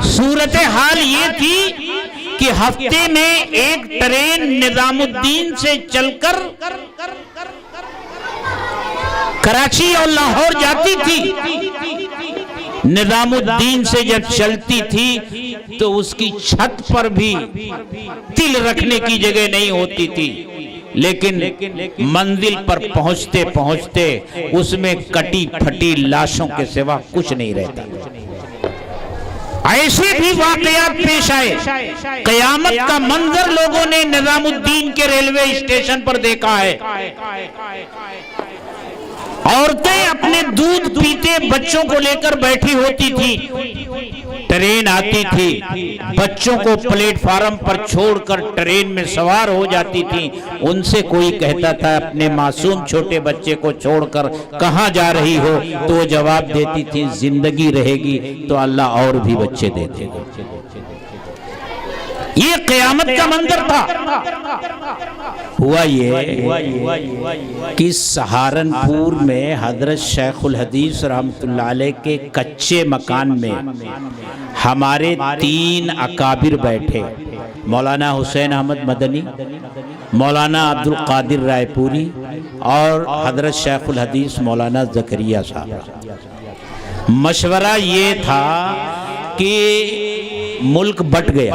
صورتحال یہ تھی کہ ہفتے میں ایک ٹرین نظام الدین سے چل کر کراچی اور لاہور جاتی تھی۔ نظام الدین سے جب چلتی تھی تو اس کی چھت پر بھی تل رکھنے کی جگہ نہیں ہوتی تھی، لیکن منزل پر پہنچتے پہنچتے اس میں کٹی پھٹی لاشوں کے سوا کچھ نہیں رہتا۔ ایسے بھی واقعات پیش آئے۔ قیامت کا منظر لوگوں نے نظام الدین کے ریلوے اسٹیشن پر دیکھا ہے۔ عورتیں اپنے دودھ پیتے بچوں کو لے کر بیٹھی ہوتی تھی، ٹرین آتی تھی، بچوں کو پلیٹ فارم پر چھوڑ کر ٹرین میں سوار ہو جاتی تھی۔ ان سے کوئی کہتا تھا اپنے معصوم چھوٹے بچے کو چھوڑ کر کہاں جا رہی ہو، تو وہ جواب دیتی تھی زندگی رہے گی تو اللہ اور بھی بچے دیتے گا۔ یہ قیامت کا منظر تھا۔ ہوا یہ کہ سہارنپور میں حضرت شیخ الحدیث رحمت اللہ علیہ کے کچے مکان میں ہمارے 3 اکابر بیٹھے، مولانا حسین احمد مدنی، مولانا عبد القادر رائے پوری اور حضرت شیخ الحدیث مولانا زکریہ صاحب۔ مشورہ یہ تھا کہ ملک بٹ گیا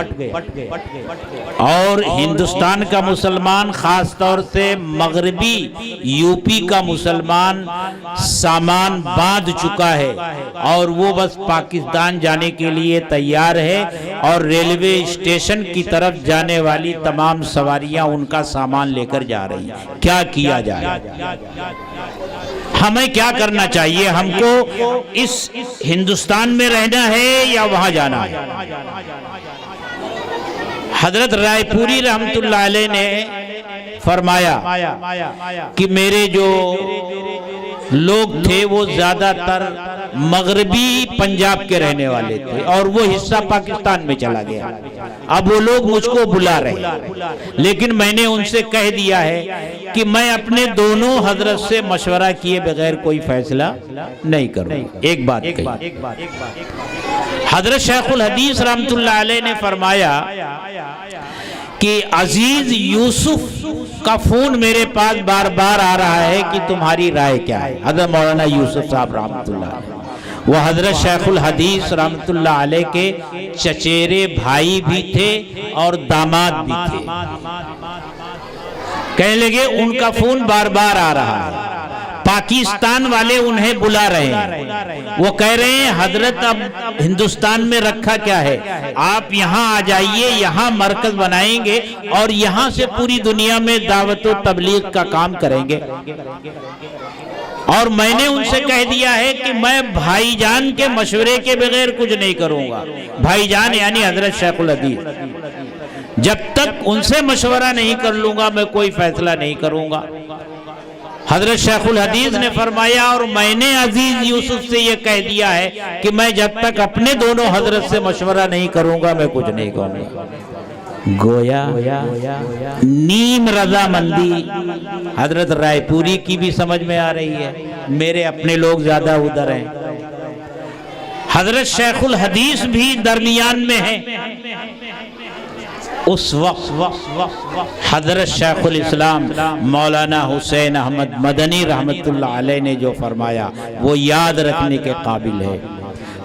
اور ہندوستان کا مسلمان، خاص طور سے مغربی یو پی کا مسلمان سامان باندھ چکا ہے اور وہ بس پاکستان جانے کے لیے تیار ہے، اور ریلوے اسٹیشن کی طرف جانے والی تمام سواریاں ان کا سامان لے کر جا رہی ہیں۔ کیا کیا جائے؟ ہمیں کیا کرنا چاہیے؟ ہم کو اس ہندوستان میں رہنا ہے یا وہاں جانا ہے؟ حضرت رائے پوری رحمت اللہ علیہ نے فرمایا کہ میرے جو لوگ تھے وہ زیادہ تر مغربی پنجاب کے رہنے والے تھے اور وہ حصہ پاکستان میں چلا گیا۔ اب وہ لوگ مجھ کو بلا رہے، لیکن میں نے ان سے کہہ دیا ہے کہ میں اپنے دونوں حضرت سے مشورہ کیے بغیر کوئی فیصلہ نہیں کروں۔ ایک بات کہی، حضرت شیخ الحدیث رحمت اللہ علیہ نے فرمایا کہ عزیز یوسف کا فون میرے پاس بار بار آ رہا ہے کہ تمہاری رائے کیا ہے۔ حضرت مولانا یوسف صاحب رحمت اللہ علیہ، وہ حضرت شیخ الحدیث رحمت اللہ علیہ کے چچیرے بھائی بھی تھے اور داماد بھی تھے۔ کہنے لگے ان کا فون بار بار آ رہا ہے، پاکستان والے انہیں بلا رہے ہیں، وہ کہہ رہے ہیں حضرت اب ہندوستان میں رکھا کیا ہے، آپ یہاں آ جائیے، یہاں مرکز بنائیں گے اور یہاں سے پوری دنیا میں دعوت و تبلیغ کا کام کریں گے۔ اور میں نے ان سے کہہ دیا ہے کہ میں بھائی جان کے مشورے کے بغیر کچھ نہیں کروں گا۔ بھائی جان یعنی حضرت شیخ الحدیث، جب تک ان سے مشورہ نہیں کر لوں گا میں کوئی فیصلہ نہیں کروں گا۔ حضرت شیخ الحدیث نے فرمایا اور میں نے عزیز یوسف سے یہ کہہ دیا ہے کہ میں جب تک اپنے دونوں حضرت سے مشورہ نہیں کروں گا میں کچھ نہیں کروں گا۔ گویا نیم رضامندی حضرت رائے پوری کی بھی سمجھ میں آ رہی ہے، میرے اپنے لوگ زیادہ ادھر ہیں، حضرت شیخ الحدیث بھی درمیان میں ہیں۔ اس وقت حضرت شیخ الاسلام مولانا حسین احمد مدنی رحمت اللہ علیہ نے جو فرمایا وہ یاد رکھنے کے قابل ہے۔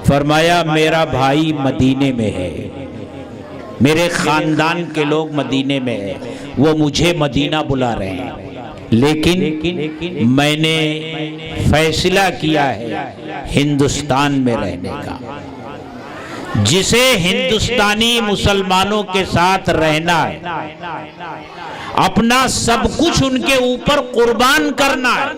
فرمایا میرا بھائی مدینے میں ہے، میرے خاندان کے لوگ مدینے میں ہیں، وہ مجھے مدینہ بلا رہے ہیں، لیکن میں نے فیصلہ کیا ہے ہندوستان میں رہنے کا۔ جسے ہندوستانی مسلمانوں کے ساتھ رہنا ہے، اپنا سب کچھ ان کے اوپر قربان کرنا ہے،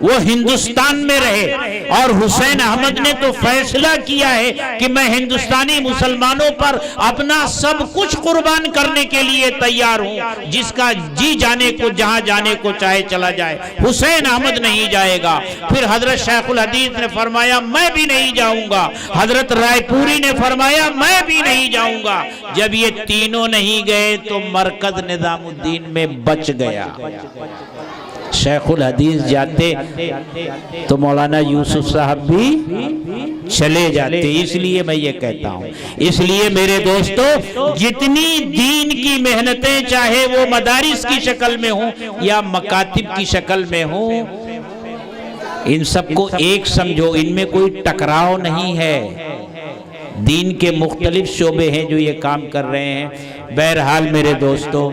وہ ہندوستان میں رہے۔ اور حسین احمد نے تو فیصلہ کیا ہے کہ میں ہندوستانی مسلمانوں پر اپنا سب کچھ قربان کرنے کے لیے تیار ہوں، جس کا جی جانے کو جہاں جانے کو چاہے چلا جائے، حسین احمد نہیں جائے گا۔ پھر حضرت شیخ الحدیث نے فرمایا میں بھی نہیں جاؤں گا، حضرت رائے پوری نے فرمایا میں بھی نہیں جاؤں گا۔ جب یہ تینوں نہیں گئے تو مرکز نظام الدین میں بچ گیا۔ شیخ الحدیث جاتے تو مولانا یوسف صاحب بھی چلے جاتے. اس لیے میں یہ کہتا ہوں، اس لیے میرے دوستو جتنی دین کی محنتیں چاہے وہ مدارس کی شکل میں ہوں یا مکاتب کی شکل میں ہوں، ان سب کو ایک سمجھو، ان میں کوئی ٹکراؤ نہیں ہے. دین کے مختلف شعبے ہیں جو یہ کام کر رہے ہیں. بہرحال میرے دوستو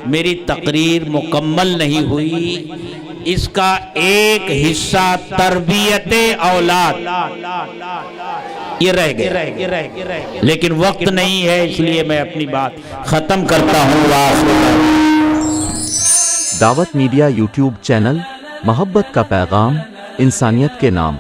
میری تقریر مکمل نہیں ہوئی، اس کا ایک حصہ تربیت اولاد یہ رہ گیا، لیکن وقت نہیں ہے، اس لیے میں اپنی بات ختم کرتا ہوں. دعوت میڈیا یوٹیوب چینل، محبت کا پیغام، انسانیت کے نام.